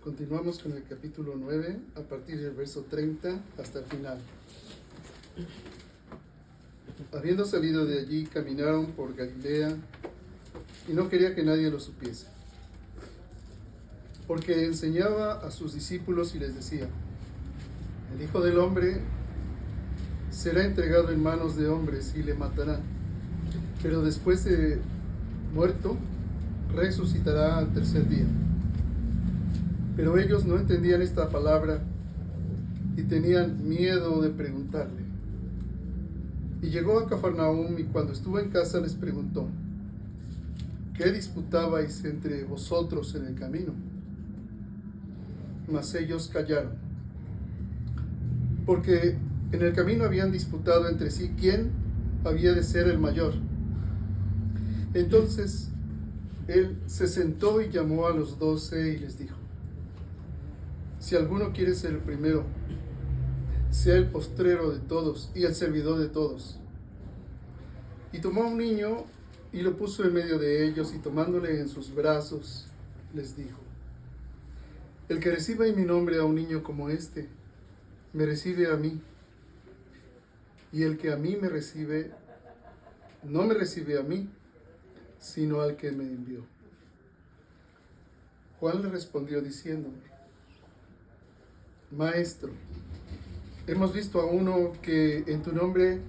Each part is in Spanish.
Continuamos con el capítulo 9, a partir del verso 30 hasta el final. Habiendo salido de allí, caminaron por Galilea, y no quería que nadie lo supiese, porque enseñaba a sus discípulos y les decía: el Hijo del Hombre será entregado en manos de hombres y le matarán, pero después de muerto, resucitará al tercer día. Pero ellos no entendían esta palabra y tenían miedo de preguntarle. Y llegó a Cafarnaúm, y cuando estuvo en casa les preguntó: ¿qué disputabais entre vosotros en el camino? Mas ellos callaron, porque en el camino habían disputado entre sí quién había de ser el mayor. Entonces él se sentó y llamó a los 12 y les dijo: si alguno quiere ser el primero, sea el postrero de todos y el servidor de todos. Y tomó a un niño y lo puso en medio de ellos, y tomándole en sus brazos, les dijo: el que reciba en mi nombre a un niño como este, me recibe a mí. Y el que a mí me recibe, no me recibe a mí, sino al que me envió. Juan le respondió diciendo: Maestro, hemos visto a uno que en tu nombre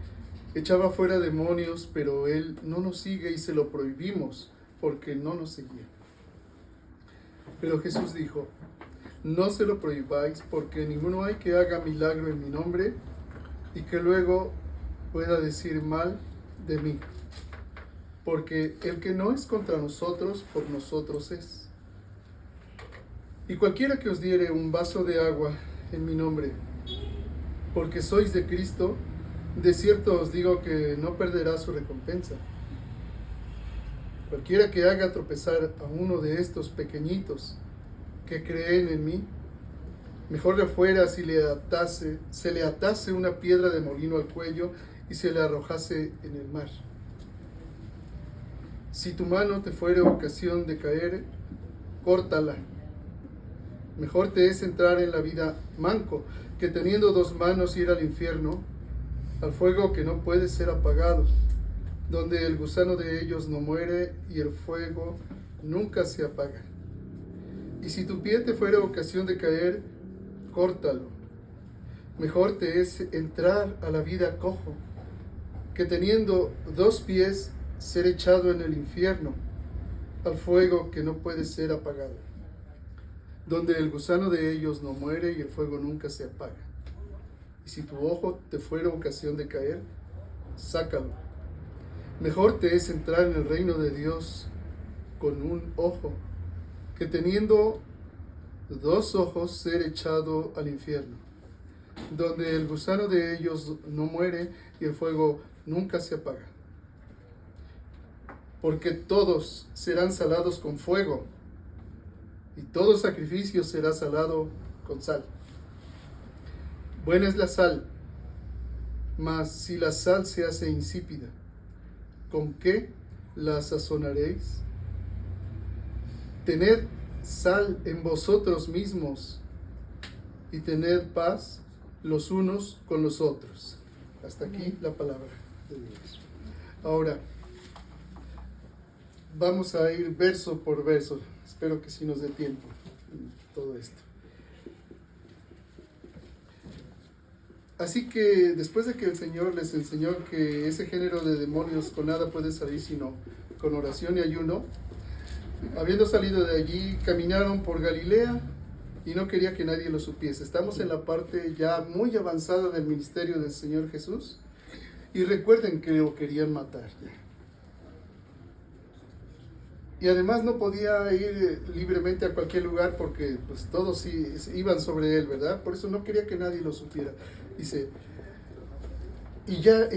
echaba fuera demonios, pero él no nos sigue y se lo prohibimos porque no nos seguía. Pero Jesús dijo: no se lo prohibáis, porque ninguno hay que haga milagro en mi nombre y que luego pueda decir mal de mí. Porque el que no es contra nosotros, por nosotros es. Y cualquiera que os diere un vaso de agua en mi nombre, porque sois de Cristo, de cierto os digo que no perderá su recompensa. Cualquiera que haga tropezar a uno de estos pequeñitos que creen en mí, mejor le fuera si se le atase una piedra de molino al cuello y se le arrojase en el mar. Si tu mano te fuere ocasión de caer, córtala. Mejor te es entrar en la vida manco, que teniendo dos manos ir al infierno, al fuego que no puede ser apagado, donde el gusano de ellos no muere y el fuego nunca se apaga. Y si tu pie te fuere ocasión de caer, córtalo. Mejor te es entrar a la vida cojo, que teniendo dos pies ser echado en el infierno, al fuego que no puede ser apagado, donde el gusano de ellos no muere y el fuego nunca se apaga. Y si tu ojo te fuera ocasión de caer, sácalo. Mejor te es entrar en el reino de Dios con un ojo, que teniendo dos ojos ser echado al infierno, donde el gusano de ellos no muere y el fuego nunca se apaga. Porque todos serán salados con fuego, y todo sacrificio será salado con sal. Buena es la sal, mas si la sal se hace insípida, ¿con qué la sazonaréis? Tened sal en vosotros mismos y tened paz los unos con los otros. Hasta aquí la palabra de Dios. Ahora vamos a ir verso por verso. Espero que sí nos dé tiempo en todo esto. Así que después de que el Señor les enseñó que ese género de demonios con nada puede salir sino con oración y ayuno, habiendo salido de allí, caminaron por Galilea y no quería que nadie lo supiese. Estamos en la parte ya muy avanzada del ministerio del Señor Jesús, y recuerden que lo querían matar ya. Y además no podía ir libremente a cualquier lugar porque pues todos iban sobre él, ¿verdad? Por eso no quería que nadie lo supiera. Dice, y ya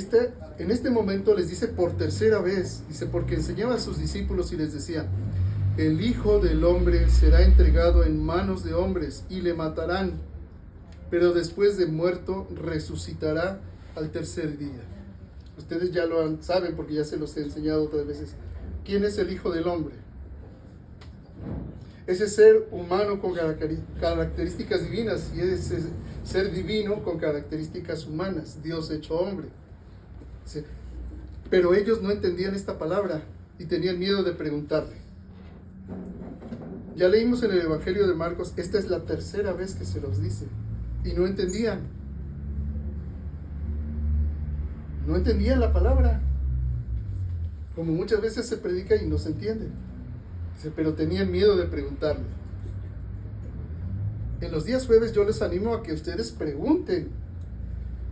en este momento les dice por tercera vez, dice, porque enseñaba a sus discípulos y les decía: el Hijo del Hombre será entregado en manos de hombres y le matarán, pero después de muerto resucitará al tercer día. Ustedes ya lo saben porque ya se los he enseñado otras veces. ¿Quién es el Hijo del Hombre? ese ser humano con características divinas y ese ser divino con características humanas, Dios hecho hombre. Sí. Pero ellos no entendían esta palabra y tenían miedo de preguntarle. Ya leímos en el Evangelio de Marcos, esta es la tercera vez que se los dice y no entendían. No entendían la palabra, como muchas veces se predica y no se entiende. Pero tenían miedo de preguntarle. En los días jueves yo les animo a que ustedes pregunten,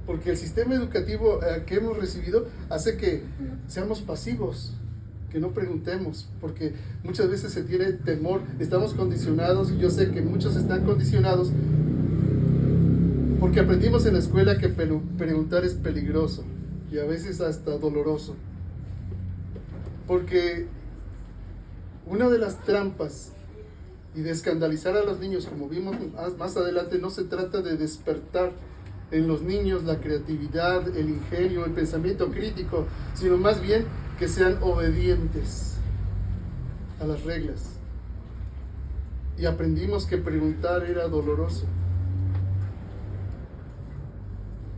porque el sistema educativo que hemos recibido hace que seamos pasivos, que no preguntemos, porque muchas veces se tiene temor, estamos condicionados, y yo sé que muchos están condicionados, porque aprendimos en la escuela que preguntar es peligroso, y a veces hasta doloroso, porque una de las trampas y de escandalizar a los niños, como vimos más adelante, no se trata de despertar en los niños la creatividad, el ingenio, el pensamiento crítico, sino más bien que sean obedientes a las reglas. Y aprendimos que preguntar era doloroso.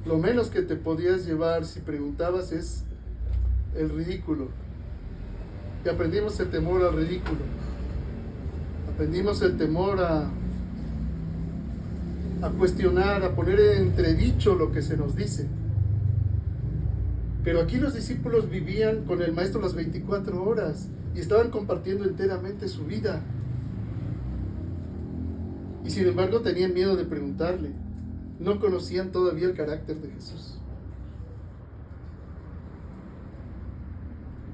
Lo menos que te podías llevar si preguntabas es el ridículo. Y aprendimos el temor al ridículo. Aprendimos el temor a cuestionar, a poner en entredicho lo que se nos dice. Pero aquí los discípulos vivían con el Maestro las 24 horas y estaban compartiendo enteramente su vida. Y sin embargo tenían miedo de preguntarle. No conocían todavía el carácter de Jesús.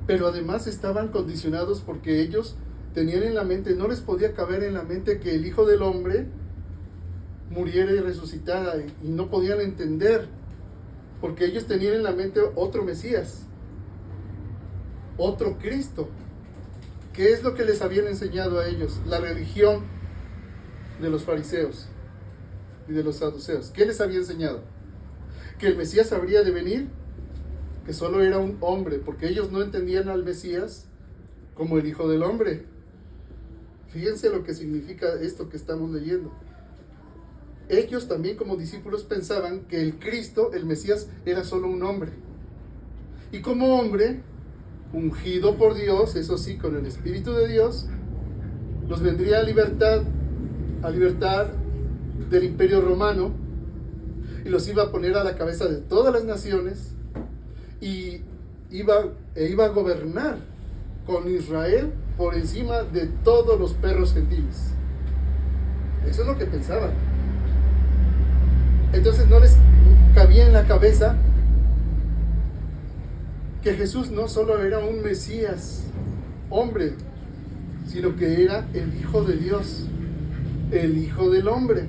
Pero además estaban condicionados porque ellos tenían en la mente, no les podía caber en la mente que el Hijo del Hombre muriera y resucitara, y no podían entender, porque ellos tenían en la mente otro Mesías, otro Cristo. ¿Qué es lo que les habían enseñado a ellos? La religión de los fariseos y de los saduceos. ¿Qué les había enseñado? Que el Mesías habría de venir, que solo era un hombre, porque ellos no entendían al Mesías como el Hijo del Hombre. Fíjense lo que significa esto que estamos leyendo. Ellos también como discípulos pensaban que el Cristo, el Mesías, era solo un hombre. Y como hombre, ungido por Dios, eso sí, con el Espíritu de Dios, los vendría a libertar del Imperio Romano y los iba a poner a la cabeza de todas las naciones y iba a gobernar con Israel por encima de todos los perros gentiles. Eso es lo que pensaban. Entonces no les cabía en la cabeza que Jesús no solo era un Mesías, hombre, sino que era el Hijo de Dios, el Hijo del Hombre.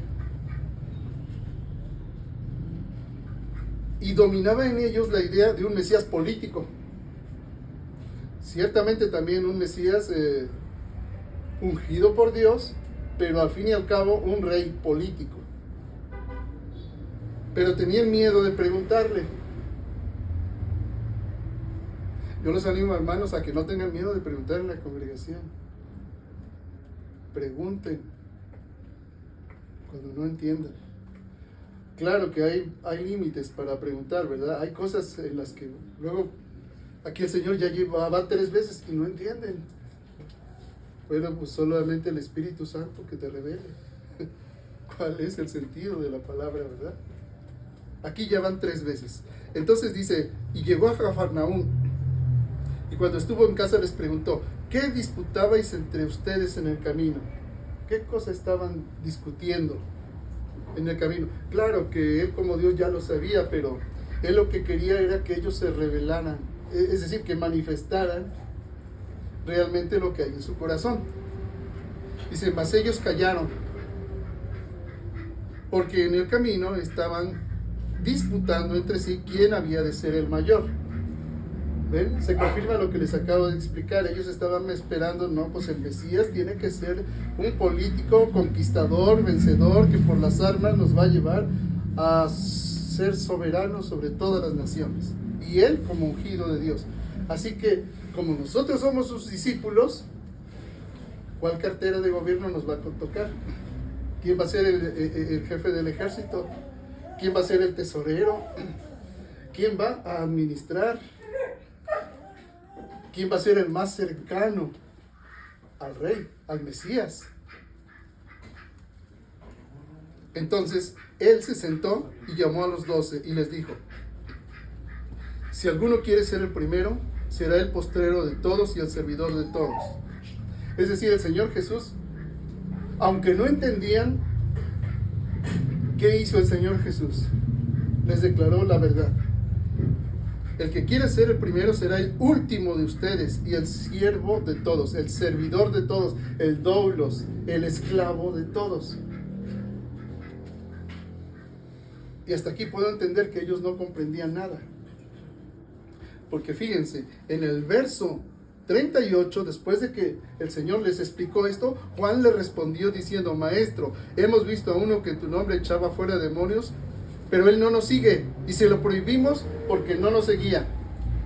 Y dominaba en ellos la idea de un Mesías político. Ciertamente también un Mesías ungido por Dios, pero al fin y al cabo un rey político. Pero tenían miedo de preguntarle. Yo los animo, hermanos, a que no tengan miedo de preguntar en la congregación. Pregunten cuando no entiendan. Claro que hay límites para preguntar, ¿verdad? Hay cosas en las que luego aquí el Señor ya va 3 veces y no entienden. Pero pues solamente el Espíritu Santo que te revele cuál es el sentido de la palabra, ¿verdad? Aquí ya van 3 veces. Entonces dice, y llegó a Cafarnaúm, y cuando estuvo en casa les preguntó, ¿qué disputabais entre ustedes en el camino? ¿Qué cosa estaban discutiendo en el camino? Claro que él como Dios ya lo sabía, pero él lo que quería era que ellos se revelaran, es decir, que manifestaran realmente lo que hay en su corazón. Dice, mas ellos callaron, porque en el camino estaban disputando entre sí quién había de ser el mayor. ¿Ven? Se confirma lo que les acabo de explicar. Ellos estaban esperando, no, pues el Mesías tiene que ser un político, conquistador, vencedor, que por las armas nos va a llevar a ser soberano sobre todas las naciones. Y él como ungido de Dios. Así que, como nosotros somos sus discípulos, ¿Cuál cartera de gobierno nos va a tocar? ¿Quién va a ser el jefe del ejército? ¿Quién va a ser el tesorero? ¿Quién va a administrar? ¿Quién va a ser el más cercano al rey, al Mesías? Entonces, él se sentó y llamó a los 12 y les dijo: si alguno quiere ser el primero, será el postrero de todos y el servidor de todos. Es decir, el Señor Jesús, aunque no entendían qué hizo el Señor Jesús, les declaró la verdad. El que quiera ser el primero será el último de ustedes y el siervo de todos, el servidor de todos, el doulos, el esclavo de todos. Y hasta aquí puedo entender que ellos no comprendían nada. Porque fíjense, en el verso 38, después de que el Señor les explicó esto, Juan le respondió diciendo: Maestro, hemos visto a uno que en tu nombre echaba fuera demonios, pero él no nos sigue y se lo prohibimos porque no nos seguía.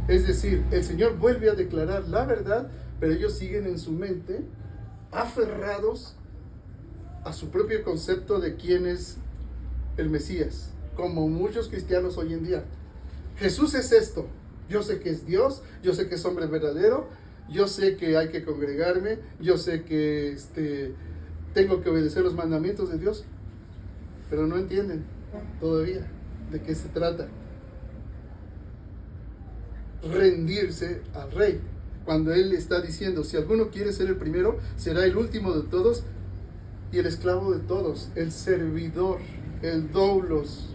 Es decir, el Señor vuelve a declarar la verdad, pero ellos siguen en su mente aferrados a su propio concepto de quién es el Mesías, como muchos cristianos hoy en día. Jesús es esto. Yo sé que es Dios, yo sé que es hombre verdadero, yo sé que hay que congregarme, yo sé que tengo que obedecer los mandamientos de Dios, pero no entienden todavía de qué se trata. Rendirse al rey, cuando él está diciendo: si alguno quiere ser el primero, será el último de todos y el esclavo de todos, el servidor, el doulos.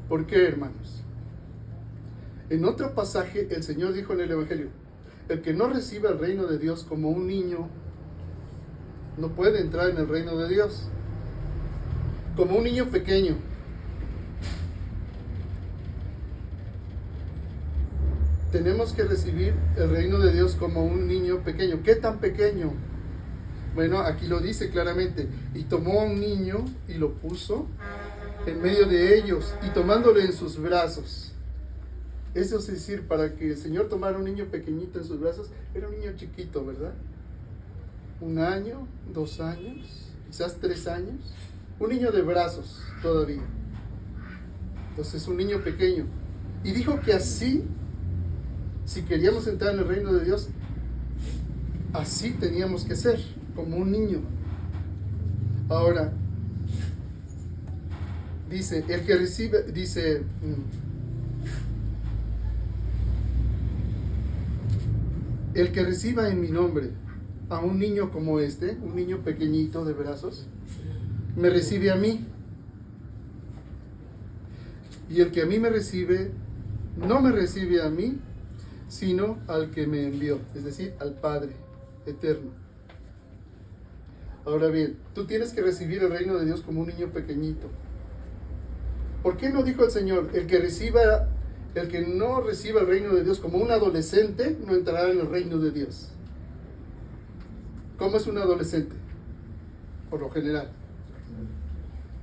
¿Por qué, hermanos? En otro pasaje, el Señor dijo en el Evangelio: el que no reciba el reino de Dios como un niño, no puede entrar en el reino de Dios. Como un niño pequeño. Tenemos que recibir el reino de Dios como un niño pequeño. ¿Qué tan pequeño? Bueno, aquí lo dice claramente: y tomó a un niño y lo puso en medio de ellos, y tomándole en sus brazos. Eso es decir, para que el Señor tomara un niño pequeñito en sus brazos, era un niño chiquito, ¿verdad? 1 año, 2 años, quizás 3 años. Un niño de brazos todavía. Entonces, un niño pequeño. Y dijo que así, si queríamos entrar en el reino de Dios, así teníamos que ser, como un niño. Ahora, dice, el que recibe, dice... el que reciba en mi nombre a un niño como este, un niño pequeñito de brazos, me recibe a mí. Y el que a mí me recibe, no me recibe a mí, sino al que me envió, es decir, al Padre eterno. Ahora bien, tú tienes que recibir el reino de Dios como un niño pequeñito. ¿Por qué no dijo el Señor: el que no reciba el reino de Dios como un adolescente, no entrará en el reino de Dios? ¿Cómo es un adolescente? Por lo general,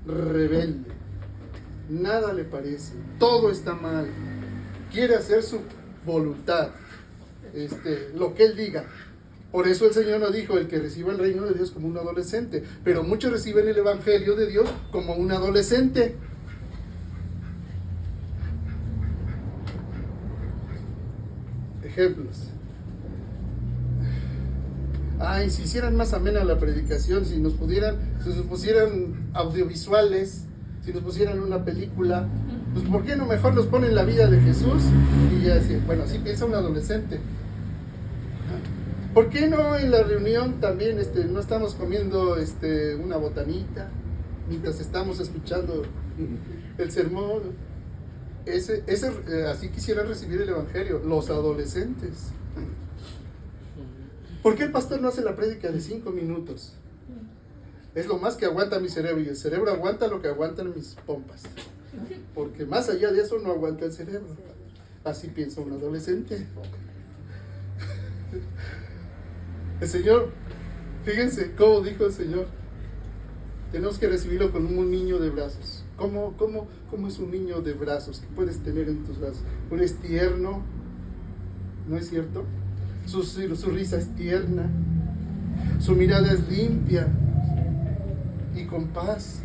rebelde, nada le parece, todo está mal, quiere hacer su voluntad, lo que él diga. Por eso el Señor no dijo: el que reciba el reino de Dios como un adolescente, pero muchos reciben el evangelio de Dios como un adolescente. Ejemplos. Ay, si hicieran más amena la predicación, si nos pusieran audiovisuales, si nos pusieran una película, pues ¿por qué no mejor nos ponen la vida de Jesús? Y ya decir, bueno, así piensa un adolescente. ¿Por qué no en la reunión también no estamos comiendo una botanita mientras estamos escuchando el sermón? Así quisieran recibir el evangelio los adolescentes. ¿Por qué el pastor no hace la prédica de 5 minutos? Es lo más que aguanta mi cerebro, y el cerebro aguanta lo que aguantan mis pompas, porque más allá de eso no aguanta el cerebro. Así piensa un adolescente. El Señor, fíjense cómo dijo el Señor: tenemos que recibirlo con un niño de brazos. ¿Cómo es un niño de brazos? ¿Qué puedes tener en tus brazos? Es tierno, ¿no es cierto? su risa es tierna, su mirada es limpia y con paz.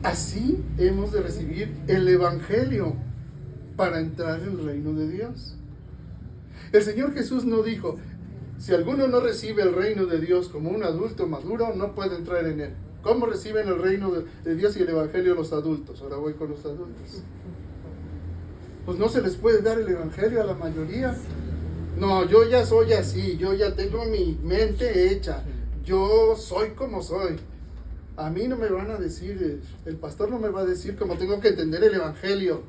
Así hemos de recibir el Evangelio para entrar en el reino de Dios. El Señor Jesús no dijo: si alguno no recibe el reino de Dios como un adulto maduro, no puede entrar en él. ¿Cómo reciben el reino de Dios y el Evangelio los adultos? Ahora voy con los adultos. Pues no se les puede dar el Evangelio a la mayoría. No, yo ya soy así, yo ya tengo mi mente hecha, yo soy como soy. A mí no me van a decir, el pastor no me va a decir cómo tengo que entender el Evangelio.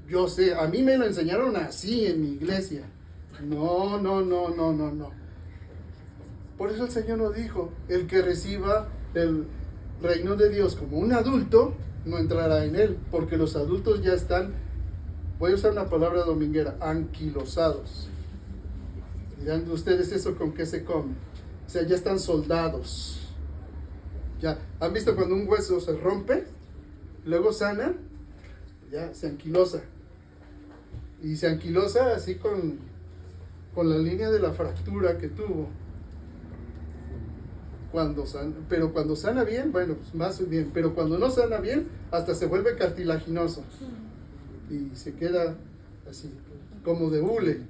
Yo sé, a mí me lo enseñaron así en mi iglesia. No. Por eso el Señor nos dijo: el que reciba el reino de Dios como un adulto, no entrará en él, porque los adultos ya están, voy a usar una palabra dominguera, anquilosados. Dirán ustedes, ¿eso con qué se come? O sea, ya están soldados. Ya, ¿han visto cuando un hueso se rompe, luego sana? Ya, se anquilosa. Y se anquilosa así con la línea de la fractura que tuvo. Pero cuando sana bien, bueno, pues más bien. Pero cuando no sana bien, hasta se vuelve cartilaginoso. Y se queda así, como de hule.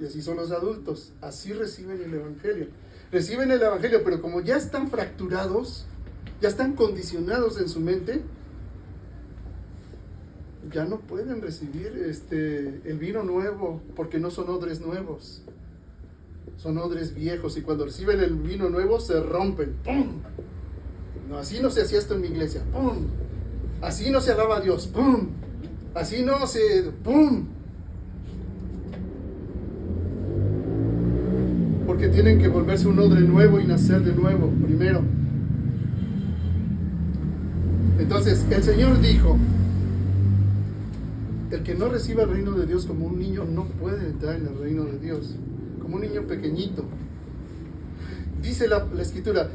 Y así son los adultos. Así reciben el Evangelio. Reciben el Evangelio, pero como ya están fracturados, ya están condicionados en su mente, ya no pueden recibir el vino nuevo, porque no son odres nuevos, son odres viejos, y cuando reciben el vino nuevo se rompen. ¡Pum! No, así no se hacía esto en mi iglesia. ¡Pum! Así no se alaba a Dios. ¡Pum! Así no se... ¡Pum! Porque tienen que volverse un odre nuevo y nacer de nuevo primero. Entonces el Señor dijo: el que no reciba el reino de Dios como un niño no puede entrar en el reino de Dios, como un niño pequeñito. Dice la Escritura: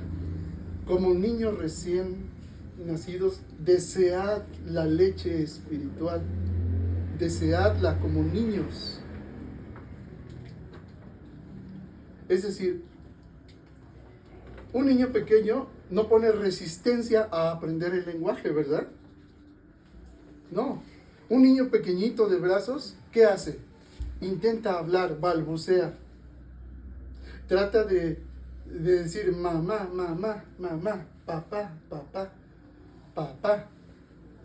como niños recién nacidos, desead la leche espiritual, deseadla como niños. Es decir, un niño pequeño no pone resistencia a aprender el lenguaje, ¿verdad? No. Un niño pequeñito de brazos, ¿qué hace? Intenta hablar, balbucea. Trata de decir mamá, mamá, mamá, papá, papá, papá.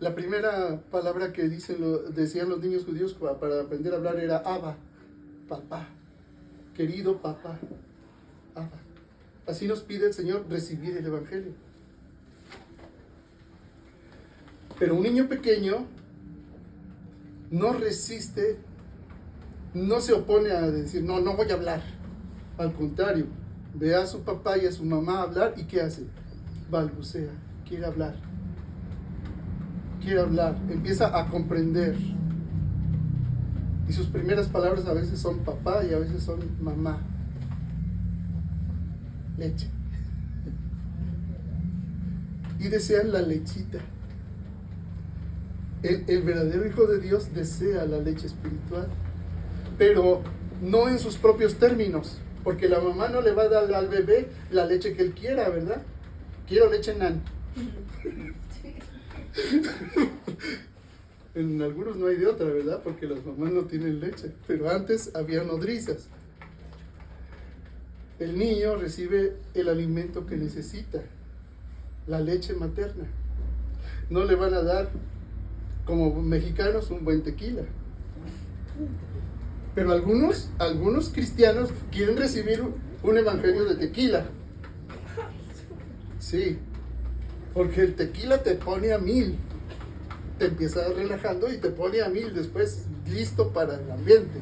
La primera palabra que decían los niños judíos para aprender a hablar era Abba, papá, querido papá, Abba. Así nos pide el Señor recibir el Evangelio. Pero un niño pequeño no resiste, no se opone a decir, no voy a hablar. Al contrario, ve a su papá y a su mamá hablar, y ¿qué hace? Balbucea, quiere hablar, empieza a comprender. Y sus primeras palabras a veces son papá y a veces son mamá. Leche. Y desean la lechita. El verdadero Hijo de Dios desea la leche espiritual, pero no en sus propios términos, porque la mamá no le va a dar al bebé la leche que él quiera, ¿verdad? Quiero leche nan. En algunos no hay de otra, ¿verdad? Porque las mamás no tienen leche, pero antes había nodrizas. El niño recibe el alimento que necesita, la leche materna. No le van a dar, como mexicanos, un buen tequila. Pero algunos cristianos quieren recibir un evangelio de tequila. Sí, porque el tequila te pone a 1000. Te empieza relajando y te pone a 1000 después, listo para el ambiente.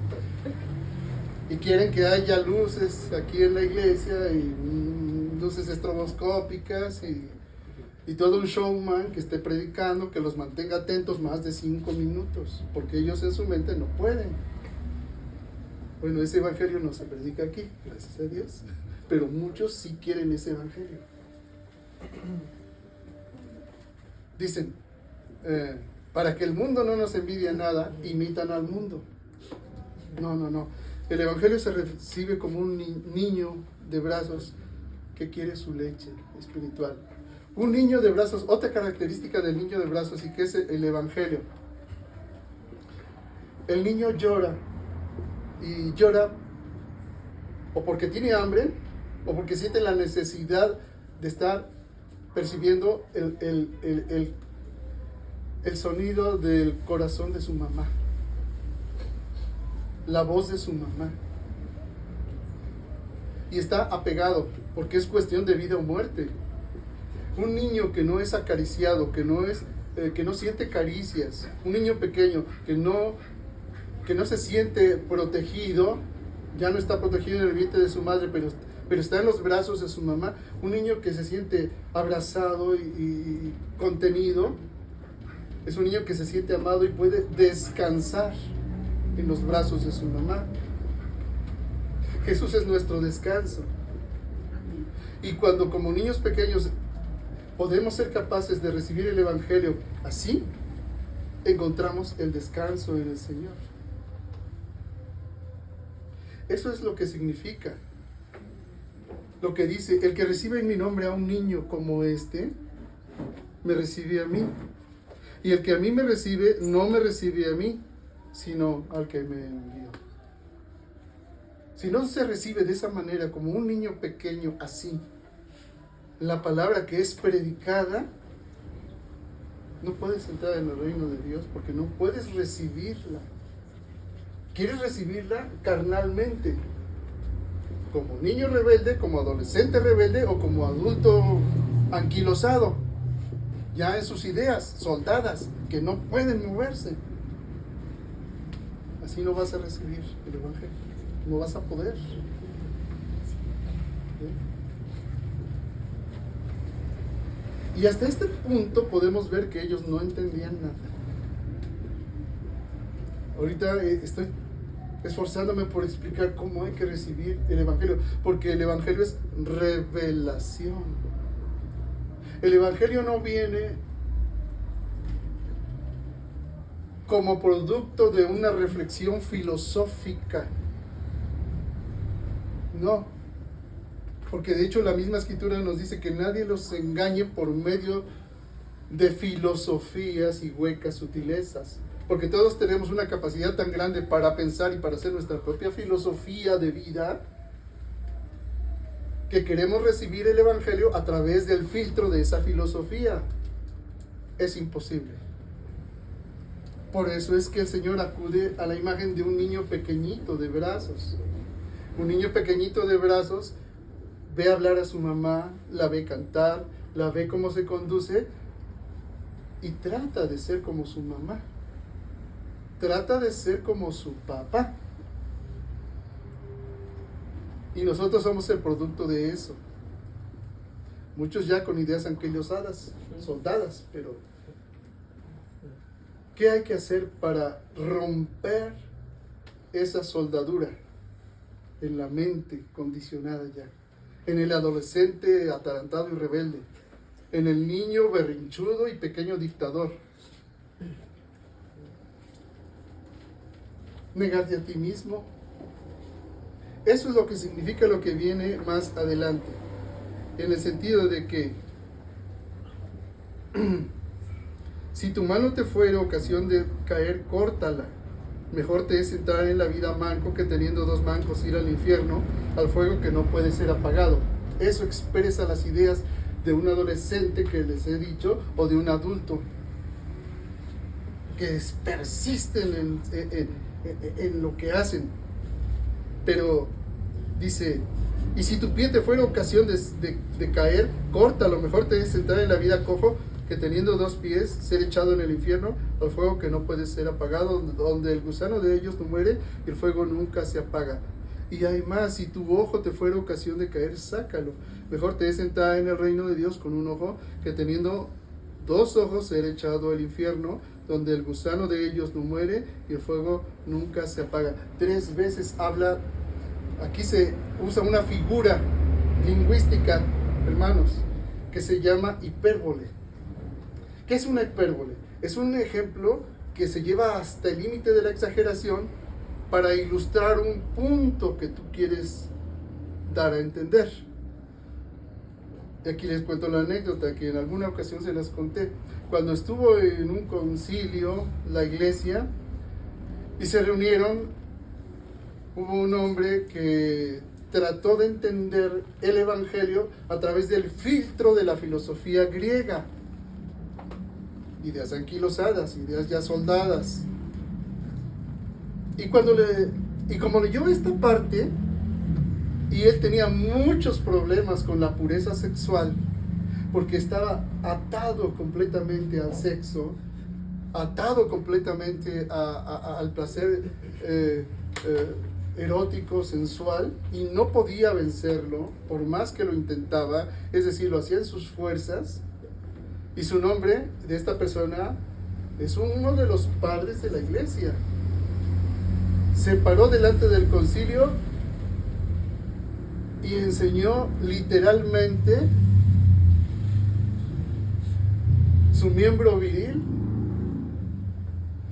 Y quieren que haya luces aquí en la iglesia y luces estroboscópicas y todo un showman que esté predicando, que los mantenga atentos más de 5 minutos, porque ellos en su mente no pueden. Bueno, ese evangelio no se predica aquí, gracias a Dios, pero muchos sí quieren ese evangelio. Dicen, para que el mundo no nos envidie nada, imitan al mundo. No. El Evangelio se recibe como un niño de brazos que quiere su leche espiritual. Un niño de brazos, otra característica del niño de brazos, y que es el Evangelio. El niño llora, y llora o porque tiene hambre, o porque siente la necesidad de estar percibiendo el sonido del corazón de su mamá, la voz de su mamá. Y está apegado, porque es cuestión de vida o muerte. Un niño que no es acariciado, que no siente caricias, un niño pequeño que no se siente protegido, ya no está protegido en el vientre de su madre, pero está en los brazos de su mamá. Un niño que se siente abrazado y contenido, es un niño que se siente amado y puede descansar en los brazos de su mamá. Jesús es nuestro descanso. Y cuando como niños pequeños podemos ser capaces de recibir el Evangelio así, encontramos el descanso en el Señor. Eso es lo que significa. Lo que dice: el que recibe en mi nombre a un niño como este, me recibe a mí. Y el que a mí me recibe, no me recibe a mí, sino al que me envió. Si no se recibe de esa manera, como un niño pequeño, así, la palabra que es predicada, no puedes entrar en el reino de Dios, porque no puedes recibirla. Quieres recibirla carnalmente, como niño rebelde, como adolescente rebelde o como adulto anquilosado, ya en sus ideas, soldadas, que no pueden moverse. Así no vas a recibir el Evangelio, no vas a poder. ¿Sí? Y hasta este punto podemos ver que ellos no entendían nada. Ahorita estoy esforzándome por explicar cómo hay que recibir el Evangelio, porque el Evangelio es revelación. El Evangelio no viene como producto de una reflexión filosófica. No, porque de hecho la misma Escritura nos dice que nadie los engañe por medio de filosofías y huecas sutilezas. Porque todos tenemos una capacidad tan grande para pensar y para hacer nuestra propia filosofía de vida, que queremos recibir el Evangelio a través del filtro de esa filosofía. Es imposible. Por eso es que el Señor acude a la imagen de un niño pequeñito de brazos. Un niño pequeñito de brazos ve hablar a su mamá, la ve cantar, la ve cómo se conduce y trata de ser como su mamá. Trata de ser como su papá. Y nosotros somos el producto de eso. Muchos ya con ideas anquilosadas, soldadas, pero ¿qué hay que hacer para romper esa soldadura en la mente condicionada ya? En el adolescente atarantado y rebelde, en el niño berrinchudo y pequeño dictador. Negarte a ti mismo. Eso es lo que significa lo que viene más adelante, en el sentido de que si tu mano te fuera ocasión de caer, córtala. Mejor te es entrar en la vida manco que teniendo dos mancos ir al infierno, al fuego que no puede ser apagado. Eso expresa las ideas de un adolescente que les he dicho, o de un adulto que persisten en lo que hacen. Pero dice: y si tu pie te fuera ocasión de caer, córtalo. Mejor te es entrar en la vida cojo que teniendo dos pies ser echado en el infierno, al fuego que no puede ser apagado, donde el gusano de ellos no muere y el fuego nunca se apaga. Y hay más: si tu ojo te fuera ocasión de caer, sácalo. Mejor te es entrar en el reino de Dios con un ojo que teniendo dos ojos ser echado al infierno, donde el gusano de ellos no muere y el fuego nunca se apaga. 3 veces habla, aquí se usa una figura lingüística, hermanos, que se llama hipérbole. ¿Qué es una hipérbole? Es un ejemplo que se lleva hasta el límite de la exageración para ilustrar un punto que tú quieres dar a entender. Y aquí les cuento la anécdota que en alguna ocasión se las conté. Cuando estuvo en un concilio la iglesia y se reunieron, hubo un hombre que trató de entender el evangelio a través del filtro de la filosofía griega. Ideas anquilosadas, ideas ya soldadas. Y como leyó esta parte, y él tenía muchos problemas con la pureza sexual, porque estaba atado completamente al sexo, atado completamente al placer erótico, sensual, y no podía vencerlo, por más que lo intentaba, es decir, lo hacía en sus fuerzas, y su nombre de esta persona es uno de los padres de la iglesia. Se paró delante del concilio y enseñó literalmente su miembro viril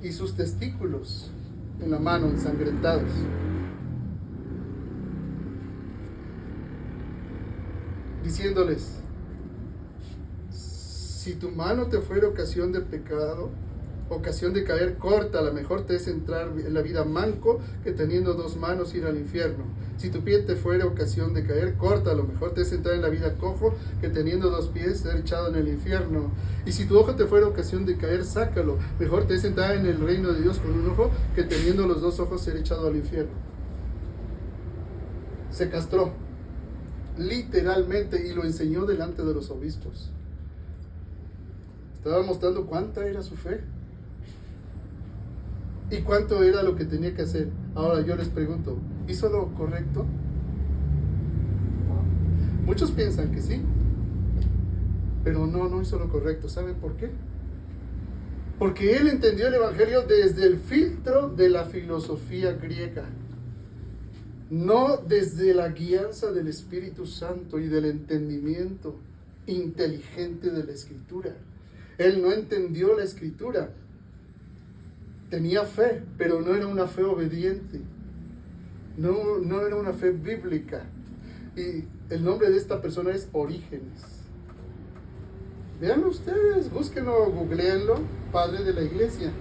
y sus testículos en la mano, ensangrentados. Diciéndoles: si tu mano te fuera ocasión de pecado, ocasión de caer, córtala, mejor te es entrar en la vida manco que teniendo dos manos ir al infierno. Si tu pie te fuera ocasión de caer, córtalo, mejor te es entrar en la vida cojo que teniendo dos pies ser echado en el infierno. Y si tu ojo te fuera ocasión de caer, sácalo, mejor te es entrar en el reino de Dios con un ojo que teniendo los dos ojos ser echado al infierno. Se castró, literalmente, y lo enseñó delante de los obispos. Estaba mostrando cuánta era su fe y cuánto era lo que tenía que hacer. Ahora yo les pregunto, ¿hizo lo correcto? Muchos piensan que sí, pero no hizo lo correcto. ¿Saben por qué? Porque él entendió el evangelio desde el filtro de la filosofía griega, no desde la guianza del Espíritu Santo y del entendimiento inteligente de la Escritura. Él no entendió la Escritura. Tenía fe, pero no era una fe obediente. No era una fe bíblica. Y el nombre de esta persona es Orígenes. Vean ustedes, búsquenlo, googleenlo, padre de la iglesia.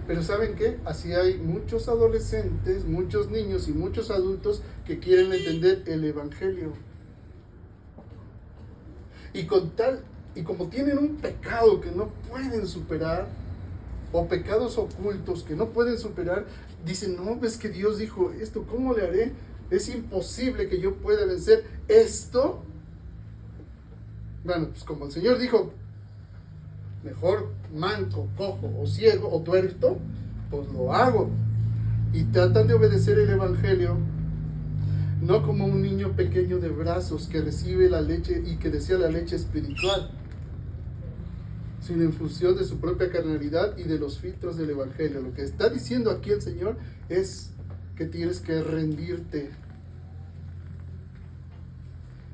Pero ¿saben qué? Así hay muchos adolescentes, muchos niños y muchos adultos que quieren entender el evangelio. Y como tienen un pecado que no pueden superar, o pecados ocultos que no pueden superar, dicen: no, ves que Dios dijo esto, ¿cómo le haré? Es imposible que yo pueda vencer esto. Bueno, pues como el Señor dijo, mejor manco, cojo o ciego o tuerto, pues lo hago. Y tratan de obedecer el evangelio, no como un niño pequeño de brazos que recibe la leche y que desea la leche espiritual, sino en función de su propia carnalidad y de los filtros del evangelio. Lo que está diciendo aquí el Señor es que tienes que rendirte.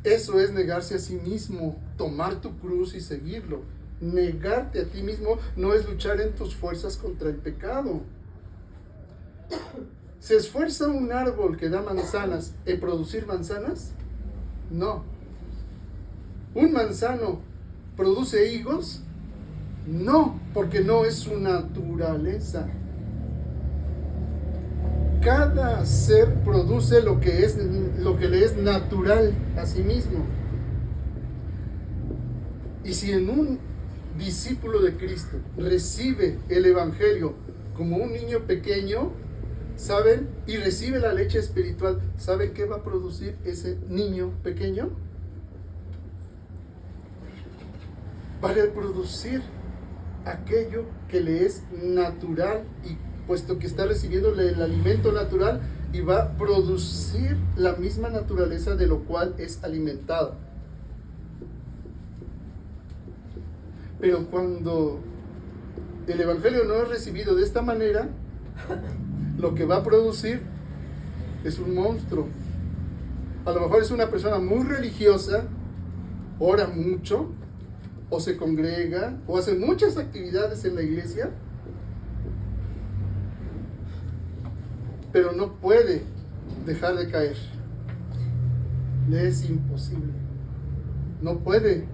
Eso es negarse a sí mismo, tomar tu cruz y seguirlo. Negarte a ti mismo no es luchar en tus fuerzas contra el pecado. ¿Se esfuerza un árbol que da manzanas en producir manzanas? No. ¿Un manzano produce higos? No, porque no es su naturaleza. Cada ser produce lo que le es natural a sí mismo. Y si en un discípulo de Cristo recibe el evangelio como un niño pequeño, ¿saben? Y recibe la leche espiritual, ¿saben qué va a producir ese niño pequeño? Va a reproducir aquello que le es natural, y puesto que está recibiendo el alimento natural, y va a producir la misma naturaleza de lo cual es alimentado. Pero cuando el evangelio no es recibido de esta manera, lo que va a producir es un monstruo. A lo mejor es una persona muy religiosa, ora mucho, o se congrega, o hace muchas actividades en la iglesia, pero no puede dejar de caer. Le es imposible. No puede.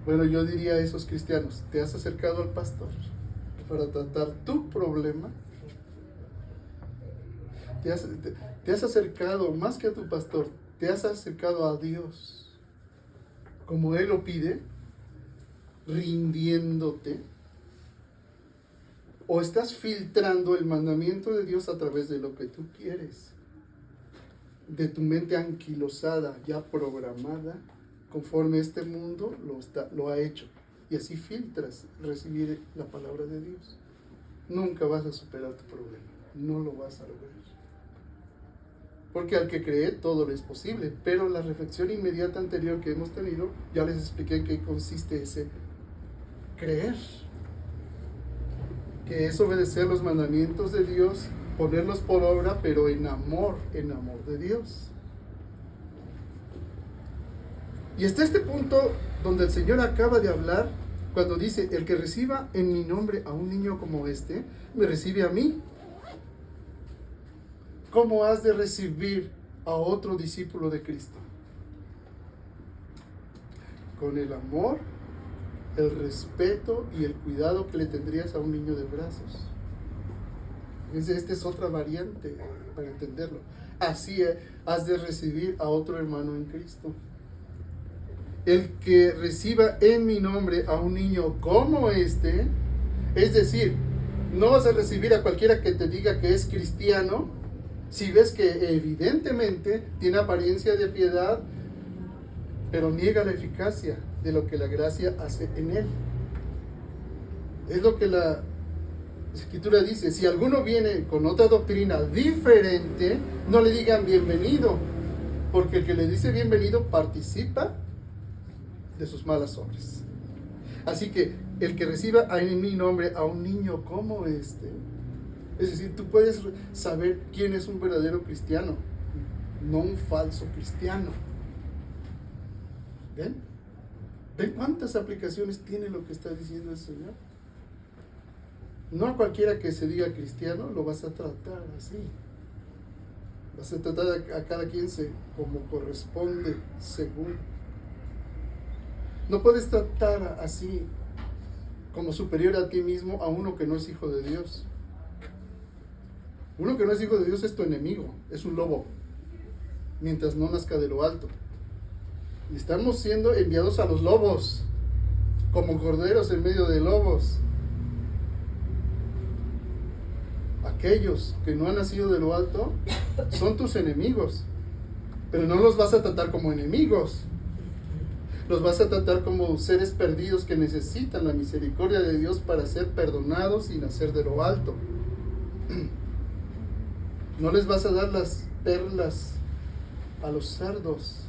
Bueno, yo diría a esos cristianos, ¿te has acercado al pastor para tratar tu problema? Te has acercado más que a tu pastor, te has acercado a Dios, como Él lo pide, rindiéndote, o estás filtrando el mandamiento de Dios a través de lo que tú quieres, de tu mente anquilosada, ya programada, conforme este mundo lo ha hecho, y así filtras recibir la palabra de Dios. Nunca vas a superar tu problema, no lo vas a lograr. Porque al que cree todo le es posible, pero la reflexión inmediata anterior que hemos tenido, ya les expliqué en qué consiste ese creer, que es obedecer los mandamientos de Dios, ponerlos por obra, pero en amor de Dios. Y hasta este punto donde el Señor acaba de hablar, cuando dice, el que reciba en mi nombre a un niño como este, me recibe a mí. ¿Cómo has de recibir a otro discípulo de Cristo? Con el amor, el respeto y el cuidado que le tendrías a un niño de brazos. Esta es otra variante para entenderlo. Así has de recibir a otro hermano en Cristo. El que reciba en mi nombre a un niño como este, es decir, no vas a recibir a cualquiera que te diga que es cristiano, si ves que evidentemente tiene apariencia de piedad, pero niega la eficacia de lo que la gracia hace en él. Es lo que la Escritura dice: si alguno viene con otra doctrina diferente, no le digan bienvenido, porque el que le dice bienvenido participa de sus malas obras. Así que el que reciba en mi nombre a un niño como este, es decir, tú puedes saber quién es un verdadero cristiano, no un falso cristiano. ¿Ven? ¿Ven cuántas aplicaciones tiene lo que está diciendo el Señor? No a cualquiera que se diga cristiano lo vas a tratar así. Vas a tratar a cada quien como corresponde, según. No puedes tratar así como superior a ti mismo a uno que no es hijo de Dios. Uno que no es hijo de Dios es tu enemigo, es un lobo, mientras no nazca de lo alto. Y estamos siendo enviados a los lobos, como corderos en medio de lobos. Aquellos que no han nacido de lo alto son tus enemigos, pero no los vas a tratar como enemigos. Los vas a tratar como seres perdidos que necesitan la misericordia de Dios para ser perdonados y nacer de lo alto. No les vas a dar las perlas a los cerdos.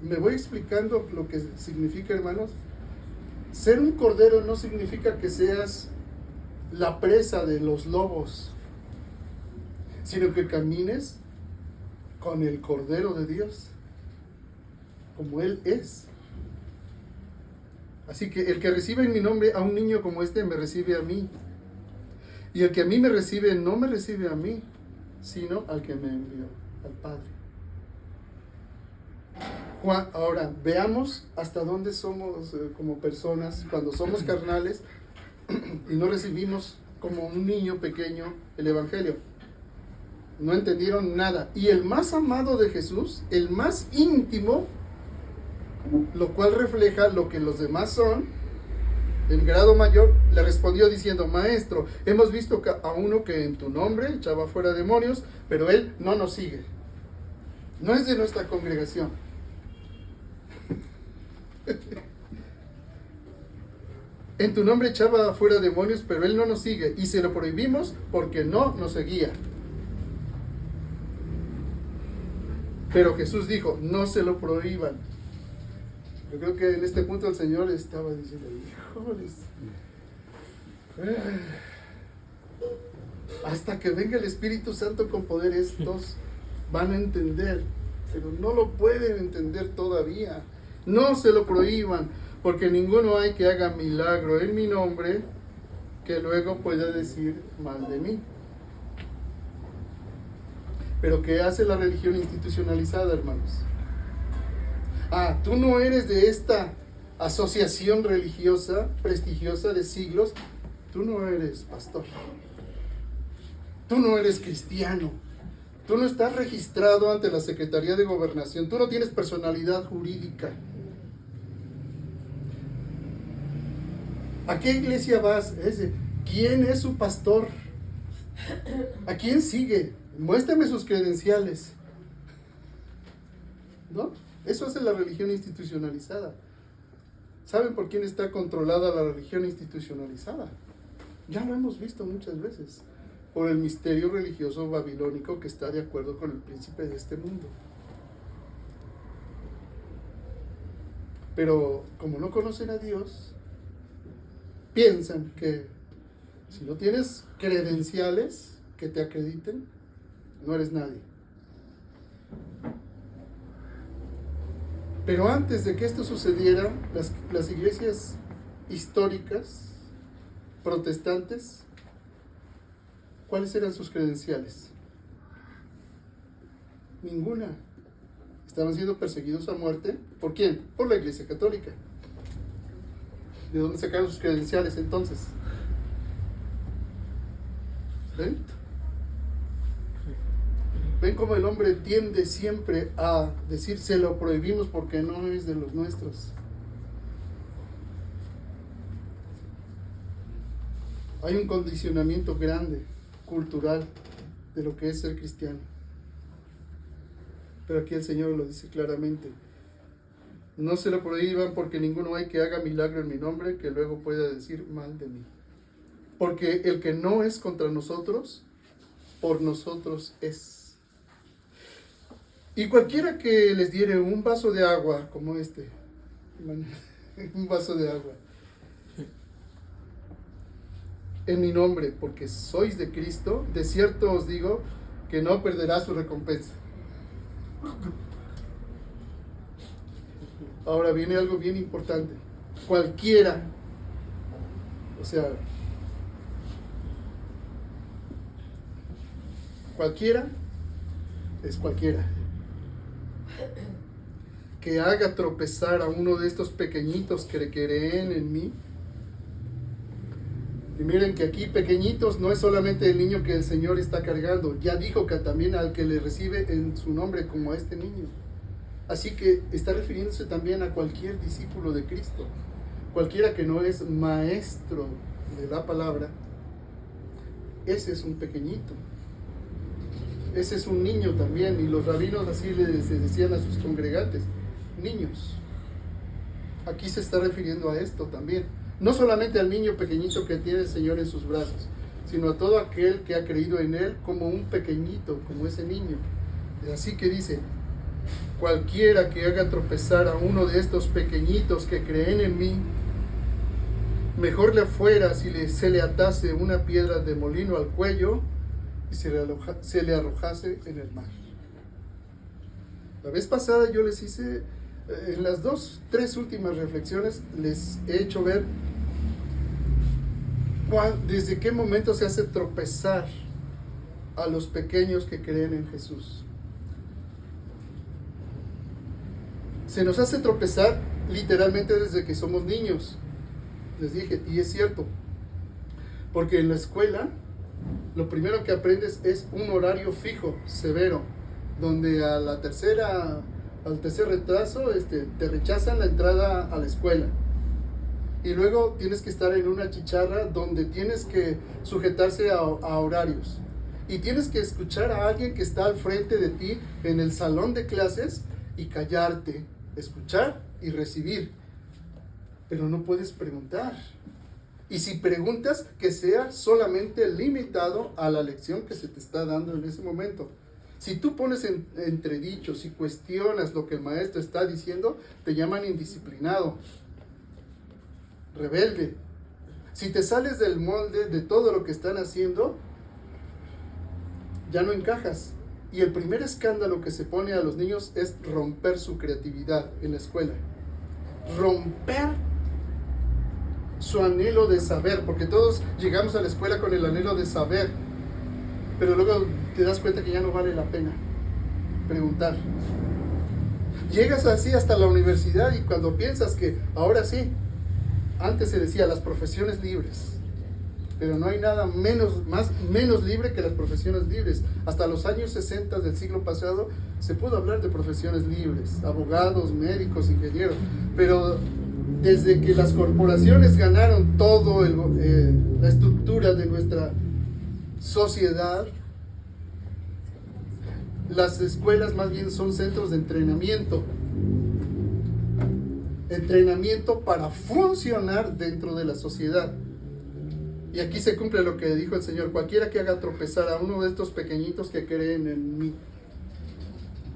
Me voy explicando lo que significa, hermanos. Ser un cordero no significa que seas la presa de los lobos, sino que camines con el Cordero de Dios, como Él es. Así que el que recibe en mi nombre a un niño como este, me recibe a mí. Y el que a mí me recibe, no me recibe a mí, sino al que me envió, al Padre. Juan, ahora, veamos hasta dónde somos como personas, cuando somos carnales y no recibimos como un niño pequeño el Evangelio. No entendieron nada. Y el más amado de Jesús, el más íntimo, lo cual refleja lo que los demás son, el grado mayor, le respondió diciendo: Maestro, hemos visto a uno que en tu nombre echaba fuera demonios, pero él no nos sigue. No es de nuestra congregación. En tu nombre echaba fuera demonios, pero él no nos sigue, y se lo prohibimos porque no nos seguía. Pero Jesús dijo: no se lo prohíban. Yo creo que en este punto el Señor estaba diciendo: híjoles, hasta que venga el Espíritu Santo con poder, estos van a entender, pero no lo pueden entender todavía. No se lo prohíban, porque ninguno hay que haga milagro en mi nombre que luego pueda decir mal de mí. Pero ¿qué hace la religión institucionalizada, hermanos? Tú no eres de esta asociación religiosa prestigiosa de siglos, tú no eres pastor, tú no eres cristiano, tú no estás registrado ante la Secretaría de Gobernación, tú no tienes personalidad jurídica. ¿A qué iglesia vas? ¿Quién es su pastor? ¿A quién sigue? Muéstrame sus credenciales. ¿No? Eso hace la religión institucionalizada. ¿Saben por quién está controlada la religión institucionalizada? Ya lo hemos visto muchas veces. Por el misterio religioso babilónico que está de acuerdo con el príncipe de este mundo. Pero como no conocen a Dios, piensan que si no tienes credenciales que te acrediten, no eres nadie. Pero antes de que esto sucediera, las iglesias históricas, protestantes, ¿cuáles eran sus credenciales? Ninguna. Estaban siendo perseguidos a muerte. ¿Por quién? Por la Iglesia Católica. ¿De dónde sacaron sus credenciales entonces? ¿Ven? ¿Ven cómo el hombre tiende siempre a decir, se lo prohibimos porque no es de los nuestros? Hay un condicionamiento grande, cultural, de lo que es ser cristiano. Pero aquí el Señor lo dice claramente. No se lo prohíban porque ninguno hay que haga milagro en mi nombre que luego pueda decir mal de mí. Porque el que no es contra nosotros, por nosotros es. Y cualquiera que les diere un vaso de agua como este, un vaso de agua, en mi nombre, porque sois de Cristo, de cierto os digo que no perderá su recompensa. Ahora viene algo bien importante. Cualquiera, o sea, cualquiera es cualquiera, que haga tropezar a uno de estos pequeñitos que creen en mí. Y miren que aquí pequeñitos no es solamente el niño que el Señor está cargando, ya dijo que también al que le recibe en su nombre como a este niño. Así que está refiriéndose también a cualquier discípulo de Cristo, cualquiera que no es maestro de la palabra, ese es un pequeñito, ese es un niño también, y los rabinos así les decían a sus congregantes, niños. Aquí se está refiriendo a esto también, no solamente al niño pequeñito que tiene el Señor en sus brazos, sino a todo aquel que ha creído en Él como un pequeñito, como ese niño. Así que dice, cualquiera que haga tropezar a uno de estos pequeñitos que creen en mí, mejor le fuera si se le atase una piedra de molino al cuello y se le arrojase en el mar. La vez pasada yo les hice, en las 3 últimas reflexiones, les he hecho ver desde qué momento se hace tropezar a los pequeños que creen en Jesús. Se nos hace tropezar literalmente desde que somos niños, les dije, y es cierto, porque en la escuela lo primero que aprendes es un horario fijo, severo, donde al tercer retraso te rechazan la entrada a la escuela. Y luego tienes que estar en una chicharra donde tienes que sujetarse a horarios. Y tienes que escuchar a alguien que está al frente de ti en el salón de clases y callarte, escuchar y recibir. Pero no puedes preguntar. Y si preguntas, que sea solamente limitado a la lección que se te está dando en ese momento. Si tú pones entredicho, si cuestionas lo que el maestro está diciendo, te llaman indisciplinado, rebelde. Si te sales del molde de todo lo que están haciendo, ya no encajas. Y el primer escándalo que se pone a los niños es romper su creatividad en la escuela. Romper su anhelo de saber, porque todos llegamos a la escuela con el anhelo de saber, pero luego te das cuenta que ya no vale la pena preguntar. Llegas así hasta la universidad y cuando piensas que ahora sí, antes se decía las profesiones libres, pero no hay nada menos libre que las profesiones libres. Hasta los años 60 del siglo pasado se pudo hablar de profesiones libres, abogados, médicos, ingenieros, pero desde que las corporaciones ganaron todo la estructura de nuestra sociedad, las escuelas más bien son centros de entrenamiento para funcionar dentro de la sociedad. Y aquí se cumple lo que dijo el Señor: cualquiera que haga tropezar a uno de estos pequeñitos que creen en mí.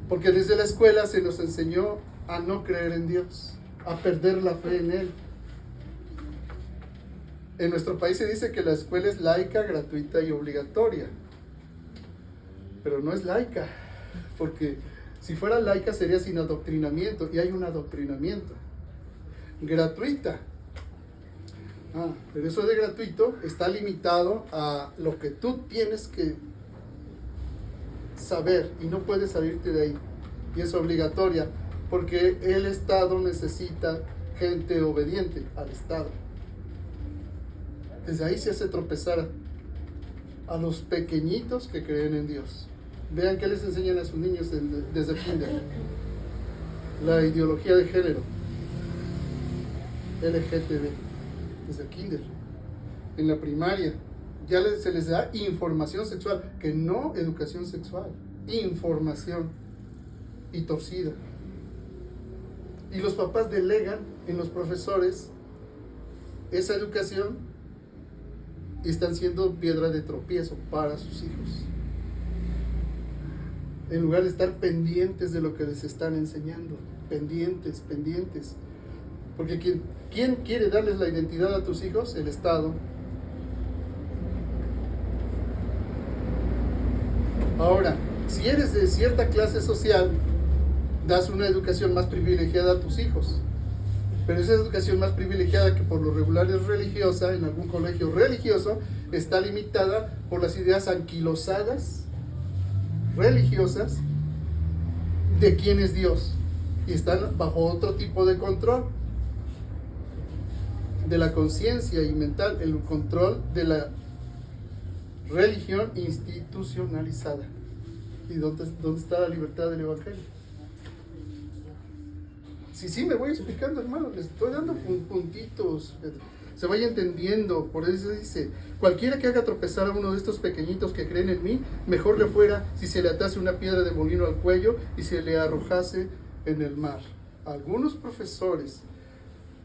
Porque desde la escuela se nos enseñó a no creer en Dios, a perder la fe en Él. En nuestro país se dice que la escuela es laica, gratuita y obligatoria. Pero no es laica, porque si fuera laica sería sin adoctrinamiento, y hay un adoctrinamiento. Gratuita. Pero eso de gratuito está limitado a lo que tú tienes que saber y no puedes salirte de ahí. Y es obligatoria porque el Estado necesita gente obediente al Estado. Desde ahí se hace tropezar a los pequeñitos que creen en Dios. Vean qué les enseñan a sus niños desde kinder. La ideología de género, LGTB, desde kinder. En la primaria ya se les da información sexual, que no educación sexual, información, y torcida. Y los papás delegan en los profesores esa educación y están siendo piedra de tropiezo para sus hijos, en lugar de estar pendientes de lo que les están enseñando. Pendientes. Porque ¿quién quiere darles la identidad a tus hijos? El Estado. Ahora, si eres de cierta clase social, das una educación más privilegiada a tus hijos. Pero esa educación más privilegiada, que por lo regular es religiosa, en algún colegio religioso, está limitada por las ideas anquilosadas, religiosas, de quién es Dios. Y están bajo otro tipo de control de la conciencia y mental, el control de la religión institucionalizada. ¿Y dónde está la libertad del Evangelio? Sí, me voy explicando, hermano, les estoy dando puntitos, se vaya entendiendo. Por eso dice: cualquiera que haga tropezar a uno de estos pequeñitos que creen en mí, mejor le fuera si se le atase una piedra de molino al cuello y se le arrojase en el mar. Algunos profesores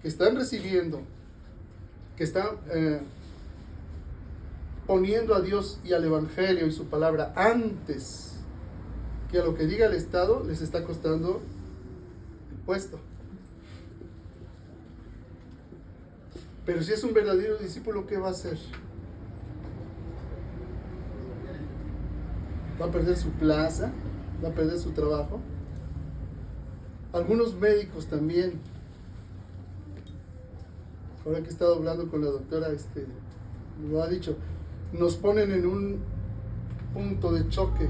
que están recibiendo, que están poniendo a Dios y al Evangelio y su palabra antes que a lo que diga el Estado, les está costando el puesto. Pero si es un verdadero discípulo, ¿qué va a hacer? ¿Va a perder su plaza? ¿Va a perder su trabajo? Algunos médicos también. Ahora que he estado hablando con la doctora, lo ha dicho, nos ponen en un punto de choque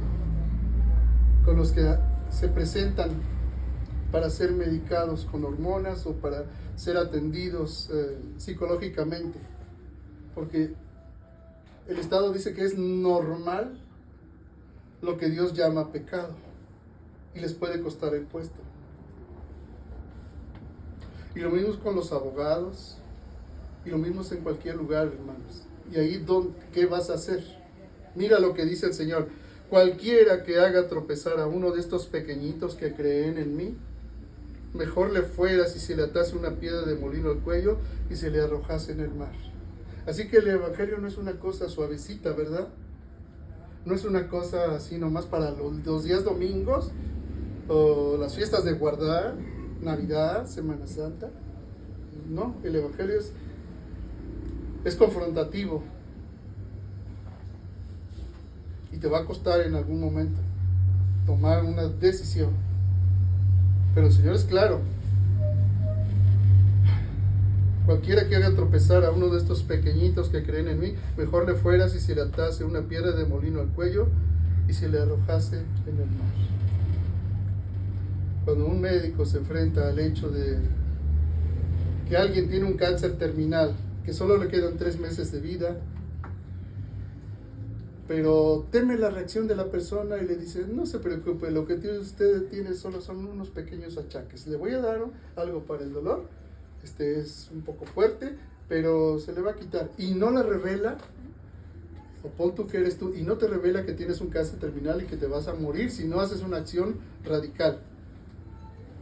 con los que se presentan para ser medicados con hormonas o para ser atendidos psicológicamente, porque el Estado dice que es normal lo que Dios llama pecado y les puede costar el puesto. Y lo mismo es con los abogados, y lo mismo es en cualquier lugar, hermanos. Y ahí, ¿qué vas a hacer? Mira lo que dice el Señor: cualquiera que haga tropezar a uno de estos pequeñitos que creen en mí, mejor le fuera si se le atase una piedra de molino al cuello y se le arrojase en el mar. Así que el Evangelio no es una cosa suavecita, ¿verdad? No es una cosa así nomás para los días domingos o las fiestas de guardar, Navidad, Semana Santa. No, el Evangelio es confrontativo y te va a costar en algún momento tomar una decisión. Pero el Señor es claro: Cualquiera que haga tropezar a uno de estos pequeñitos que creen en mí, mejor le fuera si se le atase una piedra de molino al cuello y se le arrojase en el mar. Cuando un médico se enfrenta al hecho de que alguien tiene un cáncer terminal, que solo le quedan 3 meses de vida, pero teme la reacción de la persona y le dice, no se preocupe, lo que usted tiene solo son unos pequeños achaques. Le voy a dar algo para el dolor, es un poco fuerte, pero se le va a quitar. Y no le revela, o pon tú que eres tú, y no te revela que tienes un cáncer terminal y que te vas a morir si no haces una acción radical.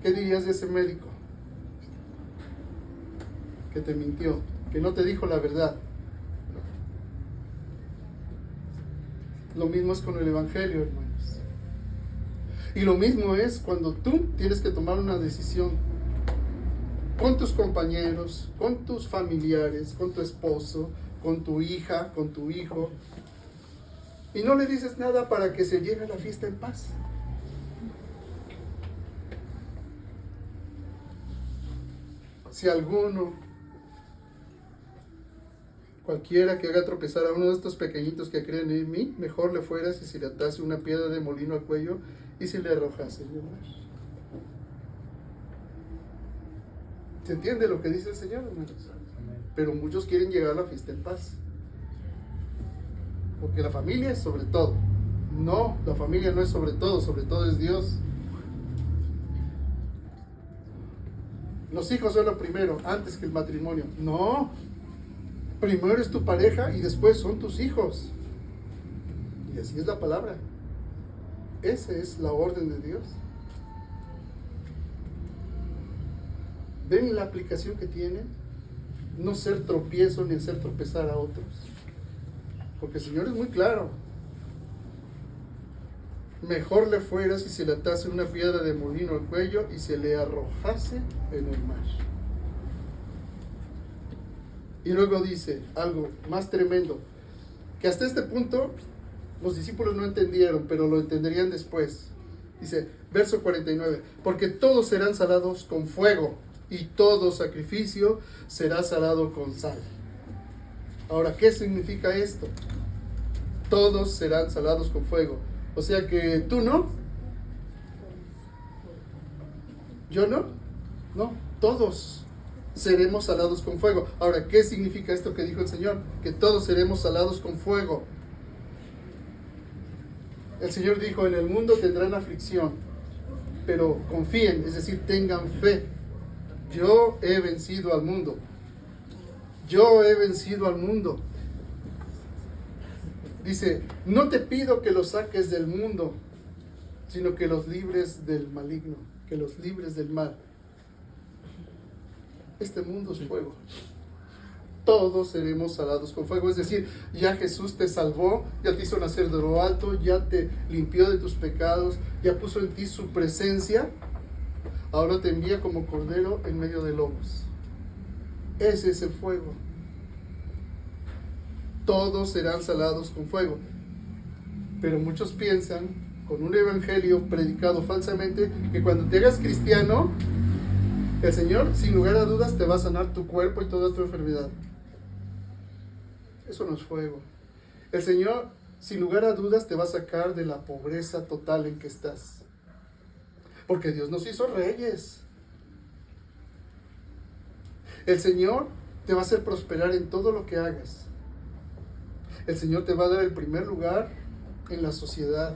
¿Qué dirías de ese médico? Que te mintió, que no te dijo la verdad. Lo mismo es con el Evangelio, hermanos. Y lo mismo es cuando tú tienes que tomar una decisión con tus compañeros, con tus familiares, con tu esposo, con tu hija, con tu hijo, y no le dices nada para que se lleve la fiesta en paz. Si cualquiera que haga tropezar a uno de estos pequeñitos que creen en mí, mejor le fuera si se le atase una piedra de molino al cuello y se le arrojase en el mar. ¿Se entiende lo que dice el Señor, hermanos? Pero muchos quieren llegar a la fiesta en paz. Porque la familia es sobre todo. No, la familia no es sobre todo es Dios. Los hijos son lo primero, antes que el matrimonio. No, primero es tu pareja y después son tus hijos. Y así es la palabra. Esa es la orden de Dios. ¿Ven la aplicación que tiene? No ser tropiezo ni hacer tropezar a otros. Porque el Señor es muy claro. Mejor le fuera si se le atase una piedra de molino al cuello y se le arrojase en el mar. Y luego dice algo más tremendo, que hasta este punto los discípulos no entendieron, pero lo entenderían después. Dice, verso 49, porque todos serán salados con fuego, y todo sacrificio será salado con sal. Ahora, ¿qué significa esto? Todos serán salados con fuego. O sea que tú no, yo no, todos seremos salados con fuego. Ahora, ¿qué significa esto que dijo el Señor? Que todos seremos salados con fuego. El Señor dijo, en el mundo tendrán aflicción, pero confíen, es decir, tengan fe. Yo he vencido al mundo. Yo he vencido al mundo. Dice, no te pido que los saques del mundo, sino que los libres del maligno, que los libres del mal. Este mundo es fuego. Todos seremos salados con fuego. Es decir, ya Jesús te salvó, ya te hizo nacer de lo alto, ya te limpió de tus pecados, ya puso en ti su presencia. Ahora te envía como cordero en medio de lobos. Ese es el fuego. Todos serán salados con fuego. Pero muchos piensan, con un evangelio predicado falsamente, que cuando te hagas cristiano, el Señor, sin lugar a dudas, te va a sanar tu cuerpo y toda tu enfermedad. Eso no es fuego. El Señor, sin lugar a dudas, te va a sacar de la pobreza total en que estás. Porque Dios nos hizo reyes. El Señor te va a hacer prosperar en todo lo que hagas. El Señor te va a dar el primer lugar en la sociedad.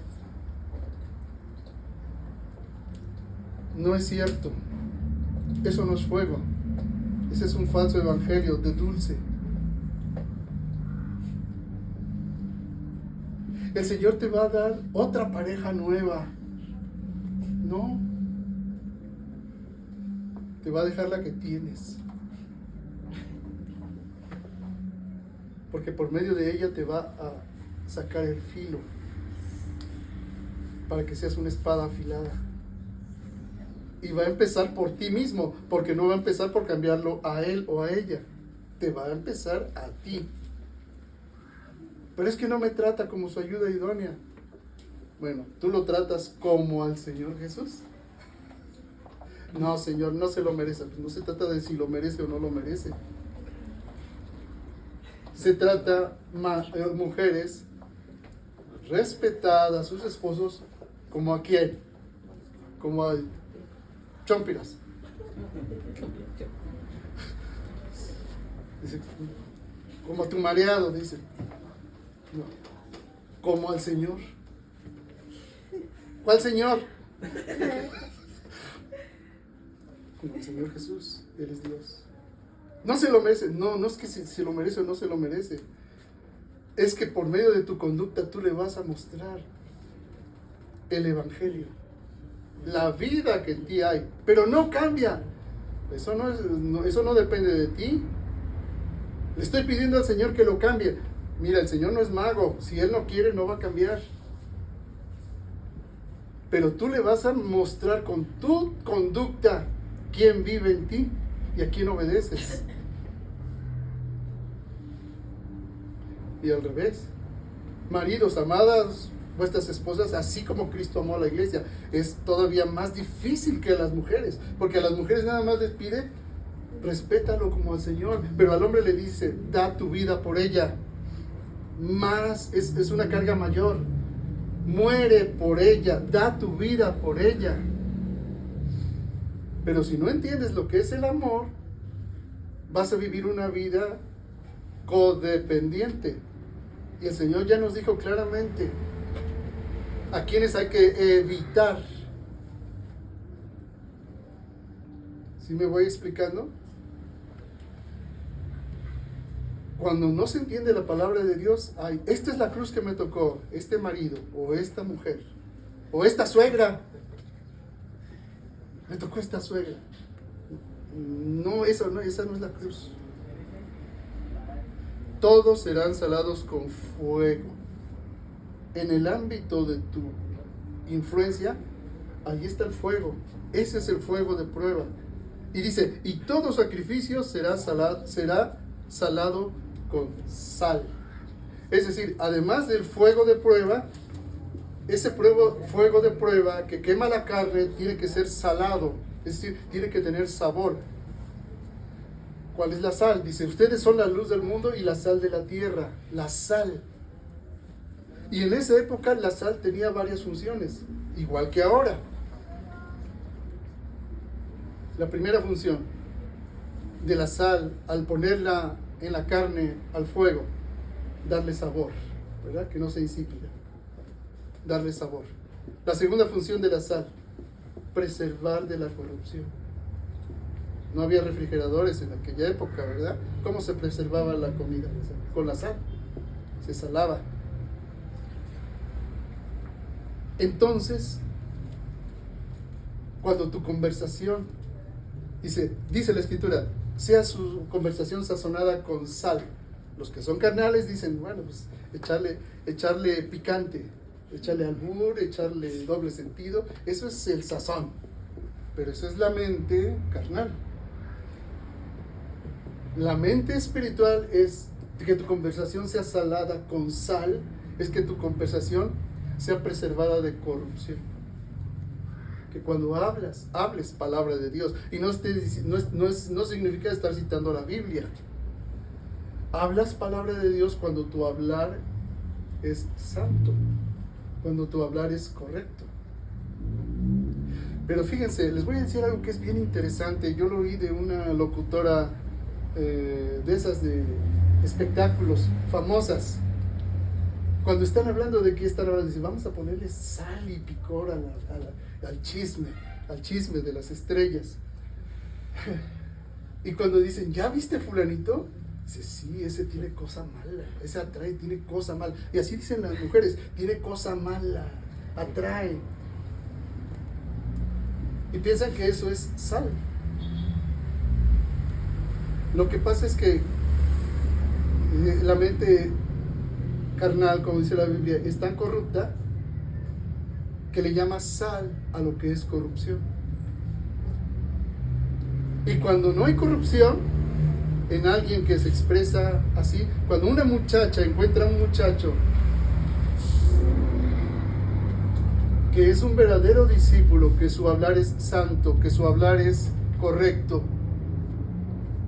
No es cierto. Eso no es fuego. Ese es un falso evangelio de dulce. El Señor te va a dar otra pareja nueva. No. Te va a dejar la que tienes. Porque por medio de ella te va a sacar el filo para que seas una espada afilada. Y va a empezar por ti mismo, porque no va a empezar por cambiarlo a él o a ella. Te va a empezar a ti. Pero es que no me trata como su ayuda idónea. Bueno, ¿tú lo tratas como al Señor Jesús? No, Señor, no se lo merece. Pues no se trata de si lo merece o no lo merece. se trata mujeres respetadas, sus esposos, como a quién, como a chompiras. Dice, como a tu mareado, dice. No, como al Señor. ¿Cuál Señor? Como el Señor Jesús, Él es Dios. No se lo merece, no es que si lo merece o no se lo merece. Es que por medio de tu conducta tú le vas a mostrar el Evangelio, la vida que en ti hay, pero no cambia. Eso no depende de ti. Le estoy pidiendo al Señor que lo cambie. Mira, el Señor no es mago. Si Él no quiere, no va a cambiar. Pero tú le vas a mostrar con tu conducta quién vive en ti y a quién obedeces. Y al revés. Maridos, amadas vuestras esposas, así como Cristo amó a la iglesia. Es todavía más difícil que a las mujeres, porque a las mujeres nada más les pide, respétalo como al Señor, pero al hombre le dice, da tu vida por ella. Más, es una carga mayor. Muere por ella, da tu vida por ella. Pero si no entiendes lo que es el amor, vas a vivir una vida codependiente. Y el Señor ya nos dijo claramente a quienes hay que evitar. ¿Sí me voy explicando? Cuando no se entiende la palabra de Dios, esta es la cruz que me tocó, este marido, o esta mujer, o esta suegra. Me tocó esta suegra. No, esa no es la cruz. Todos serán salados con fuego. En el ámbito de tu influencia, ahí está el fuego. Ese es el fuego de prueba. Y dice, y todo sacrificio será salado con sal. Es decir, además del fuego de prueba, ese fuego de prueba que quema la carne tiene que ser salado. Es decir, tiene que tener sabor. ¿Cuál es la sal? Dice, ustedes son la luz del mundo y la sal de la tierra. La sal. Y en esa época la sal tenía varias funciones, igual que ahora. La primera función de la sal, al ponerla en la carne al fuego, darle sabor, ¿verdad? Que no se insípida. Darle sabor. La segunda función de la sal, preservar de la corrupción. No había refrigeradores en aquella época, ¿verdad? ¿Cómo se preservaba la comida? Con la sal. Se salaba. Entonces, cuando tu conversación, dice la Escritura, sea su conversación sazonada con sal. Los que son carnales dicen, bueno, pues echarle picante, echarle albur, echarle doble sentido. Eso es el sazón. Pero eso es la mente carnal. La mente espiritual es que tu conversación sea salada con sal, es que tu conversación sea preservada de corrupción. Que cuando hables palabra de Dios. Y no significa estar citando la Biblia. Hablas palabra de Dios cuando tu hablar es santo, cuando tu hablar es correcto. Pero fíjense, les voy a decir algo que es bien interesante. Yo lo oí de una locutora de esas de espectáculos famosas. Cuando están hablando de qué están hablando, dicen, vamos a ponerle sal y picor al chisme de las estrellas. Y cuando dicen, ¿ya viste fulanito? Dice, sí, ese tiene cosa mala, ese atrae, tiene cosa mala. Y así dicen las mujeres, tiene cosa mala, atrae. Y piensan que eso es sal. Lo que pasa es que la mente carnal, como dice la Biblia, es tan corrupta que le llama sal a lo que es corrupción. Y cuando no hay corrupción en alguien que se expresa así, cuando una muchacha encuentra a un muchacho que es un verdadero discípulo, que su hablar es santo, que su hablar es correcto,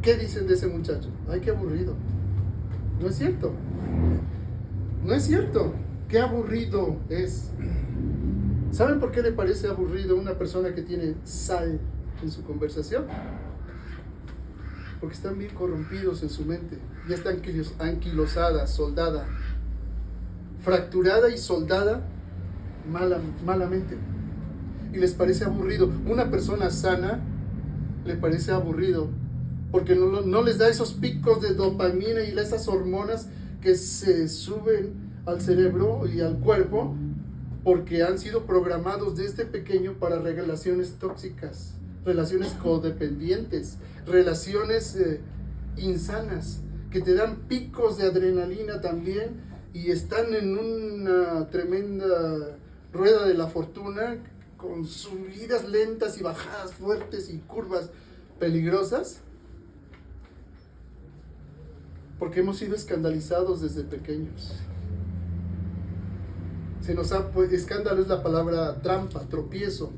¿qué dicen de ese muchacho? Ay, qué aburrido. No es cierto. No es cierto. Qué aburrido es. ¿Saben por qué le parece aburrido a una persona que tiene sal en su conversación? Porque están bien corrompidos en su mente. Ya está anquilosada, soldada, fracturada y soldada malamente. Y les parece aburrido. Una persona sana le parece aburrido porque no les da esos picos de dopamina y esas hormonas que se suben al cerebro y al cuerpo porque han sido programados desde pequeño para relaciones tóxicas, relaciones codependientes, relaciones insanas, que te dan picos de adrenalina también y están en una tremenda rueda de la fortuna con subidas lentas y bajadas fuertes y curvas peligrosas, porque hemos sido escandalizados desde pequeños. Escándalo es la palabra trampa, tropiezo,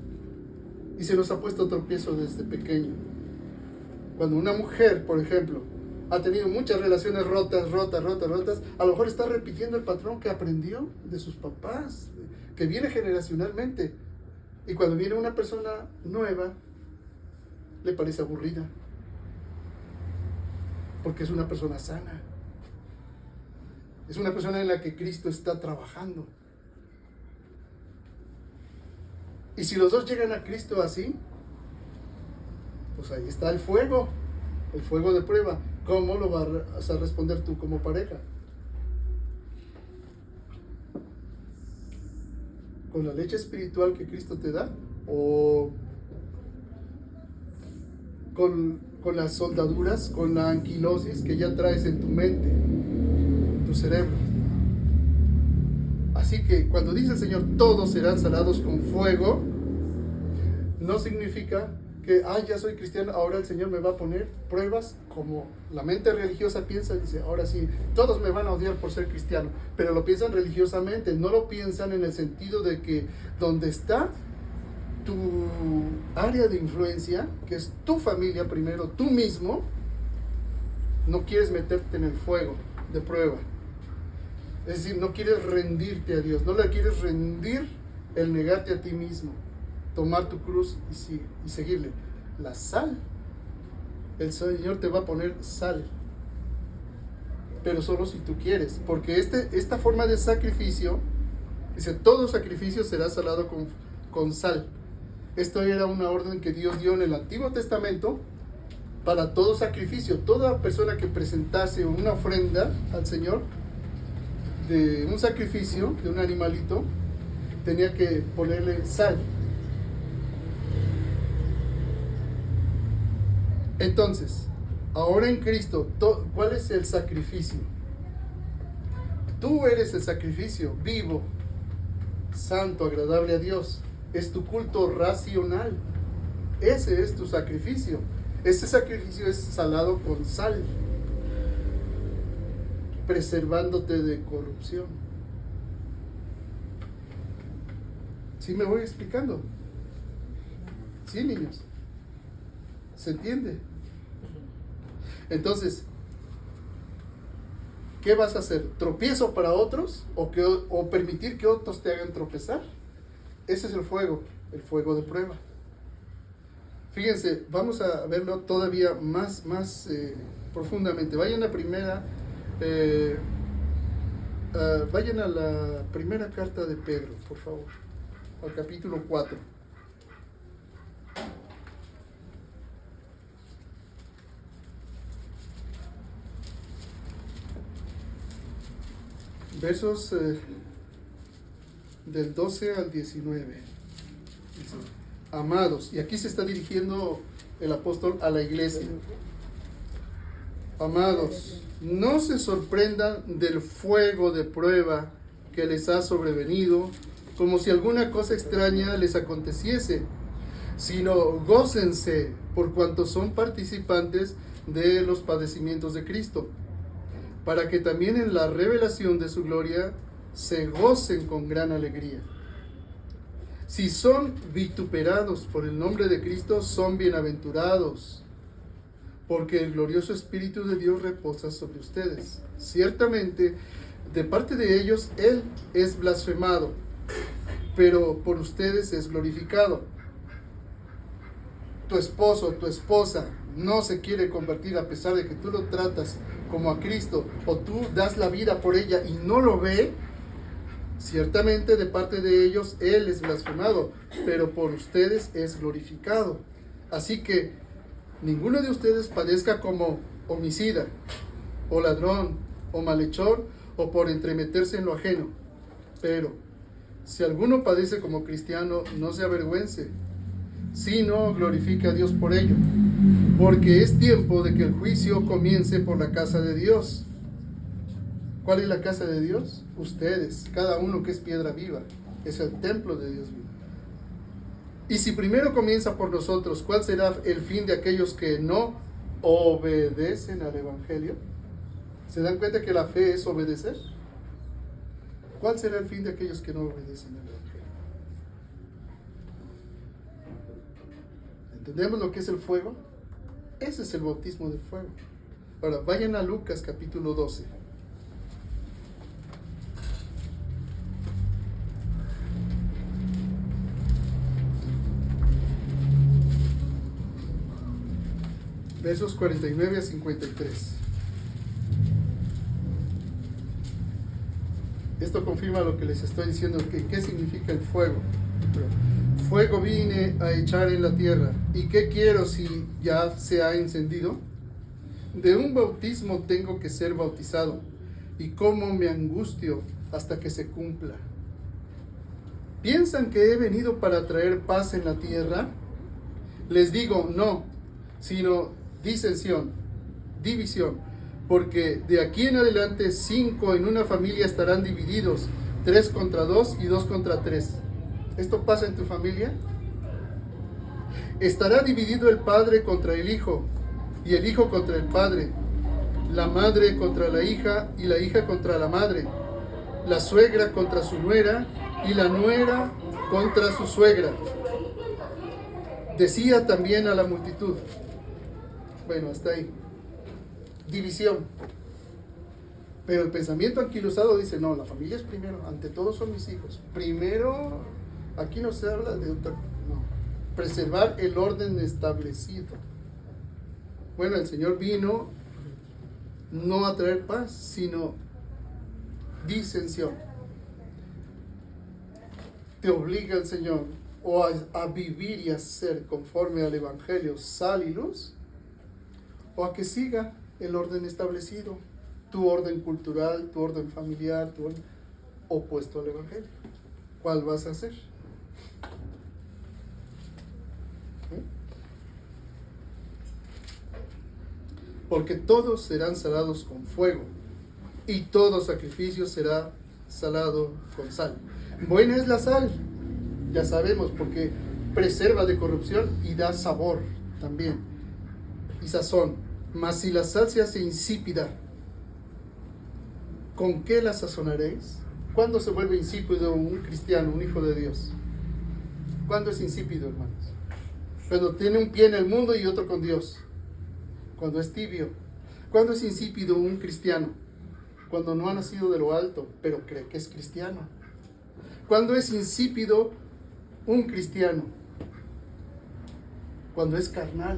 y se nos ha puesto tropiezo desde pequeño. Cuando una mujer, por ejemplo, ha tenido muchas relaciones rotas, a lo mejor está repitiendo el patrón que aprendió de sus papás, que viene generacionalmente. Y cuando viene una persona nueva, le parece aburrida. Porque es una persona sana. Es una persona en la que Cristo está trabajando. Y si los dos llegan a Cristo así, pues ahí está el fuego de prueba. ¿Cómo lo vas a responder tú como pareja? ¿Con la leche espiritual que Cristo te da? ¿O con las soldaduras, con la anquilosis que ya traes en tu mente, en tu cerebro? Así que cuando dice el Señor, todos serán salados con fuego, no significa que, ya soy cristiano, ahora el Señor me va a poner pruebas como la mente religiosa piensa, dice, ahora sí, todos me van a odiar por ser cristiano, pero lo piensan religiosamente, no lo piensan en el sentido de que donde está tu área de influencia, que es tu familia primero, tú mismo, no quieres meterte en el fuego de prueba. Es decir, no quieres rendirte a Dios, no le quieres rendir el negarte a ti mismo, tomar tu cruz y seguirle. La sal, el Señor te va a poner sal, pero solo si tú quieres, porque esta forma de sacrificio, dice, todo sacrificio será salado con sal. Esto era una orden que Dios dio en el Antiguo Testamento para todo sacrificio. Toda persona que presentase una ofrenda al Señor de un sacrificio, de un animalito, tenía que ponerle sal. Entonces, ahora en Cristo, ¿cuál es el sacrificio? Tú eres el sacrificio vivo, santo, agradable a Dios. Es tu culto racional. Ese es tu sacrificio. Ese sacrificio es salado con sal, preservándote de corrupción. ¿Sí me voy explicando? ¿Sí, niños? ¿Se entiende? Entonces, ¿qué vas a hacer? ¿Tropiezo para otros? ¿O permitir que otros te hagan tropezar? Ese es el fuego de prueba. Fíjense, vamos a verlo todavía más profundamente. Vayan a la primera carta de Pedro, por favor, al capítulo 4. Versos del 12 al 19. Dice, amados, y aquí se está dirigiendo el apóstol a la iglesia. Amados, no se sorprendan del fuego de prueba que les ha sobrevenido, como si alguna cosa extraña les aconteciese, sino gócense por cuanto son participantes de los padecimientos de Cristo, para que también en la revelación de su gloria se gocen con gran alegría. Si son vituperados por el nombre de Cristo, son bienaventurados, porque el glorioso Espíritu de Dios reposa sobre ustedes. Ciertamente, de parte de ellos, Él es blasfemado, pero por ustedes es glorificado. Tu esposo, tu esposa, no se quiere convertir a pesar de que tú lo tratas como a Cristo, o tú das la vida por ella y no lo ve. Ciertamente de parte de ellos Él es blasfemado, pero por ustedes es glorificado. Así que ninguno de ustedes padezca como homicida, o ladrón, o malhechor, o por entremeterse en lo ajeno. Pero si alguno padece como cristiano, no se avergüence, sino glorifique a Dios por ello, porque es tiempo de que el juicio comience por la casa de Dios. ¿Cuál es la casa de Dios? Ustedes, cada uno que es piedra viva, es el templo de Dios vivo. Y si primero comienza por nosotros, ¿cuál será el fin de aquellos que no obedecen al Evangelio? ¿Se dan cuenta que la fe es obedecer? ¿Cuál será el fin de aquellos que no obedecen al Evangelio? ¿Entendemos lo que es el fuego? Ese es el bautismo del fuego. Ahora, vayan a Lucas capítulo 12. Versos 49 a 53. Esto confirma lo que les estoy diciendo, que qué significa el fuego. Fuego vine a echar en la tierra. ¿Y qué quiero si ya se ha encendido? De un bautismo tengo que ser bautizado, y cómo me angustio hasta que se cumpla. ¿Piensan que he venido para traer paz en la tierra? Les digo, no, sino disensión, división, porque de aquí en adelante 5 en una familia estarán divididos, 3 contra 2 y 2 contra 3. ¿Esto pasa en tu familia? Estará dividido el padre contra el hijo, y el hijo contra el padre, la madre contra la hija, y la hija contra la madre, la suegra contra su nuera, y la nuera contra su suegra. Decía también a la multitud. Bueno, hasta ahí. División. Pero el pensamiento anquilosado dice, no, la familia es primero, ante todo son mis hijos. Primero, aquí no se habla de otra, no. Preservar el orden establecido. Bueno, el Señor vino no a traer paz, sino disensión. Te obliga el Señor o a vivir y a ser conforme al Evangelio, sal y luz, o a que siga el orden establecido, tu orden cultural, tu orden familiar, tu orden opuesto al Evangelio. ¿Cuál vas a hacer? Porque todos serán salados con fuego, y todo sacrificio será salado con sal. Buena es la sal, ya sabemos, porque preserva de corrupción y da sabor también, y sazón. Mas si la sal se hace insípida, ¿con qué la sazonaréis? ¿Cuándo se vuelve insípido un cristiano, un hijo de Dios? ¿Cuándo es insípido, hermanos? Cuando tiene un pie en el mundo y otro con Dios. Cuando es tibio. ¿Cuándo es insípido un cristiano? Cuando no ha nacido de lo alto, pero cree que es cristiano. ¿Cuándo es insípido un cristiano? Cuando es carnal.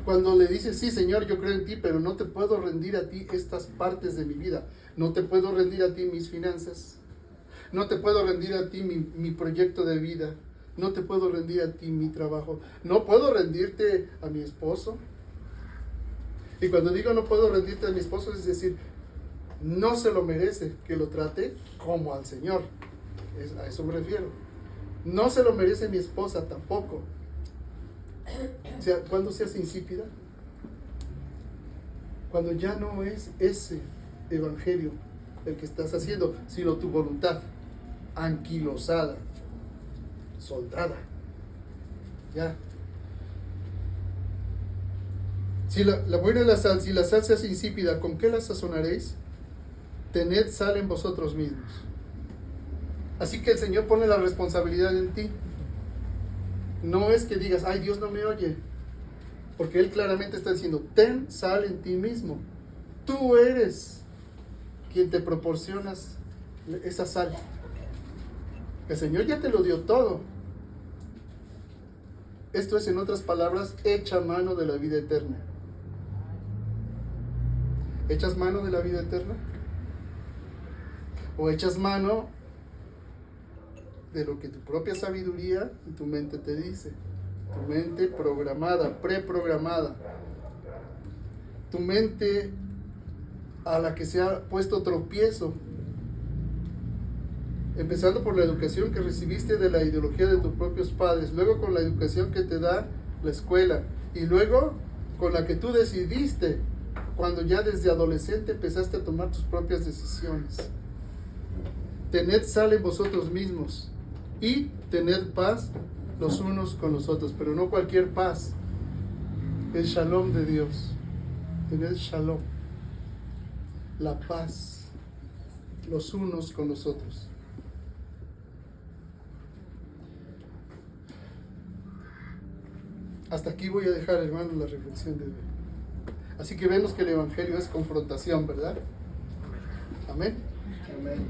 Cuando le dices, sí, Señor, yo creo en ti, pero no te puedo rendir a ti estas partes de mi vida. No te puedo rendir a ti mis finanzas. No te puedo rendir a ti mi proyecto de vida. No te puedo rendir a ti mi trabajo. No puedo rendirte a mi esposo. Y cuando digo no puedo rendirte a mi esposo, es decir, no se lo merece que lo trate como al Señor. A eso me refiero. No se lo merece mi esposa tampoco. O sea, ¿cuándo se hace insípida? Cuando ya no es ese evangelio el que estás haciendo, sino tu voluntad anquilosada, soldada. Ya. Si la buena es la sal, si la sal se hace insípida, ¿con qué la sazonaréis? Tened sal en vosotros mismos. Así que el Señor pone la responsabilidad en ti. No es que digas, ay, Dios no me oye. Porque Él claramente está diciendo, ten sal en ti mismo. Tú eres quien te proporcionas esa sal. El Señor ya te lo dio todo. Esto es, en otras palabras, echa mano de la vida eterna. ¿Echas mano de la vida eterna? ¿O echas mano de lo que tu propia sabiduría y tu mente te dice? Tu mente programada, preprogramada. Tu mente a la que se ha puesto tropiezo. Empezando por la educación que recibiste de la ideología de tus propios padres, luego con la educación que te da la escuela, y luego con la que tú decidiste cuando ya desde adolescente empezaste a tomar tus propias decisiones. Tened sal en vosotros mismos y tened paz los unos con los otros, pero no cualquier paz, el shalom de Dios. Tened shalom, la paz los unos con los otros. Hasta aquí voy a dejar, hermanos, la reflexión de hoy. Así que vemos que el Evangelio es confrontación, ¿verdad? Amén. Amén.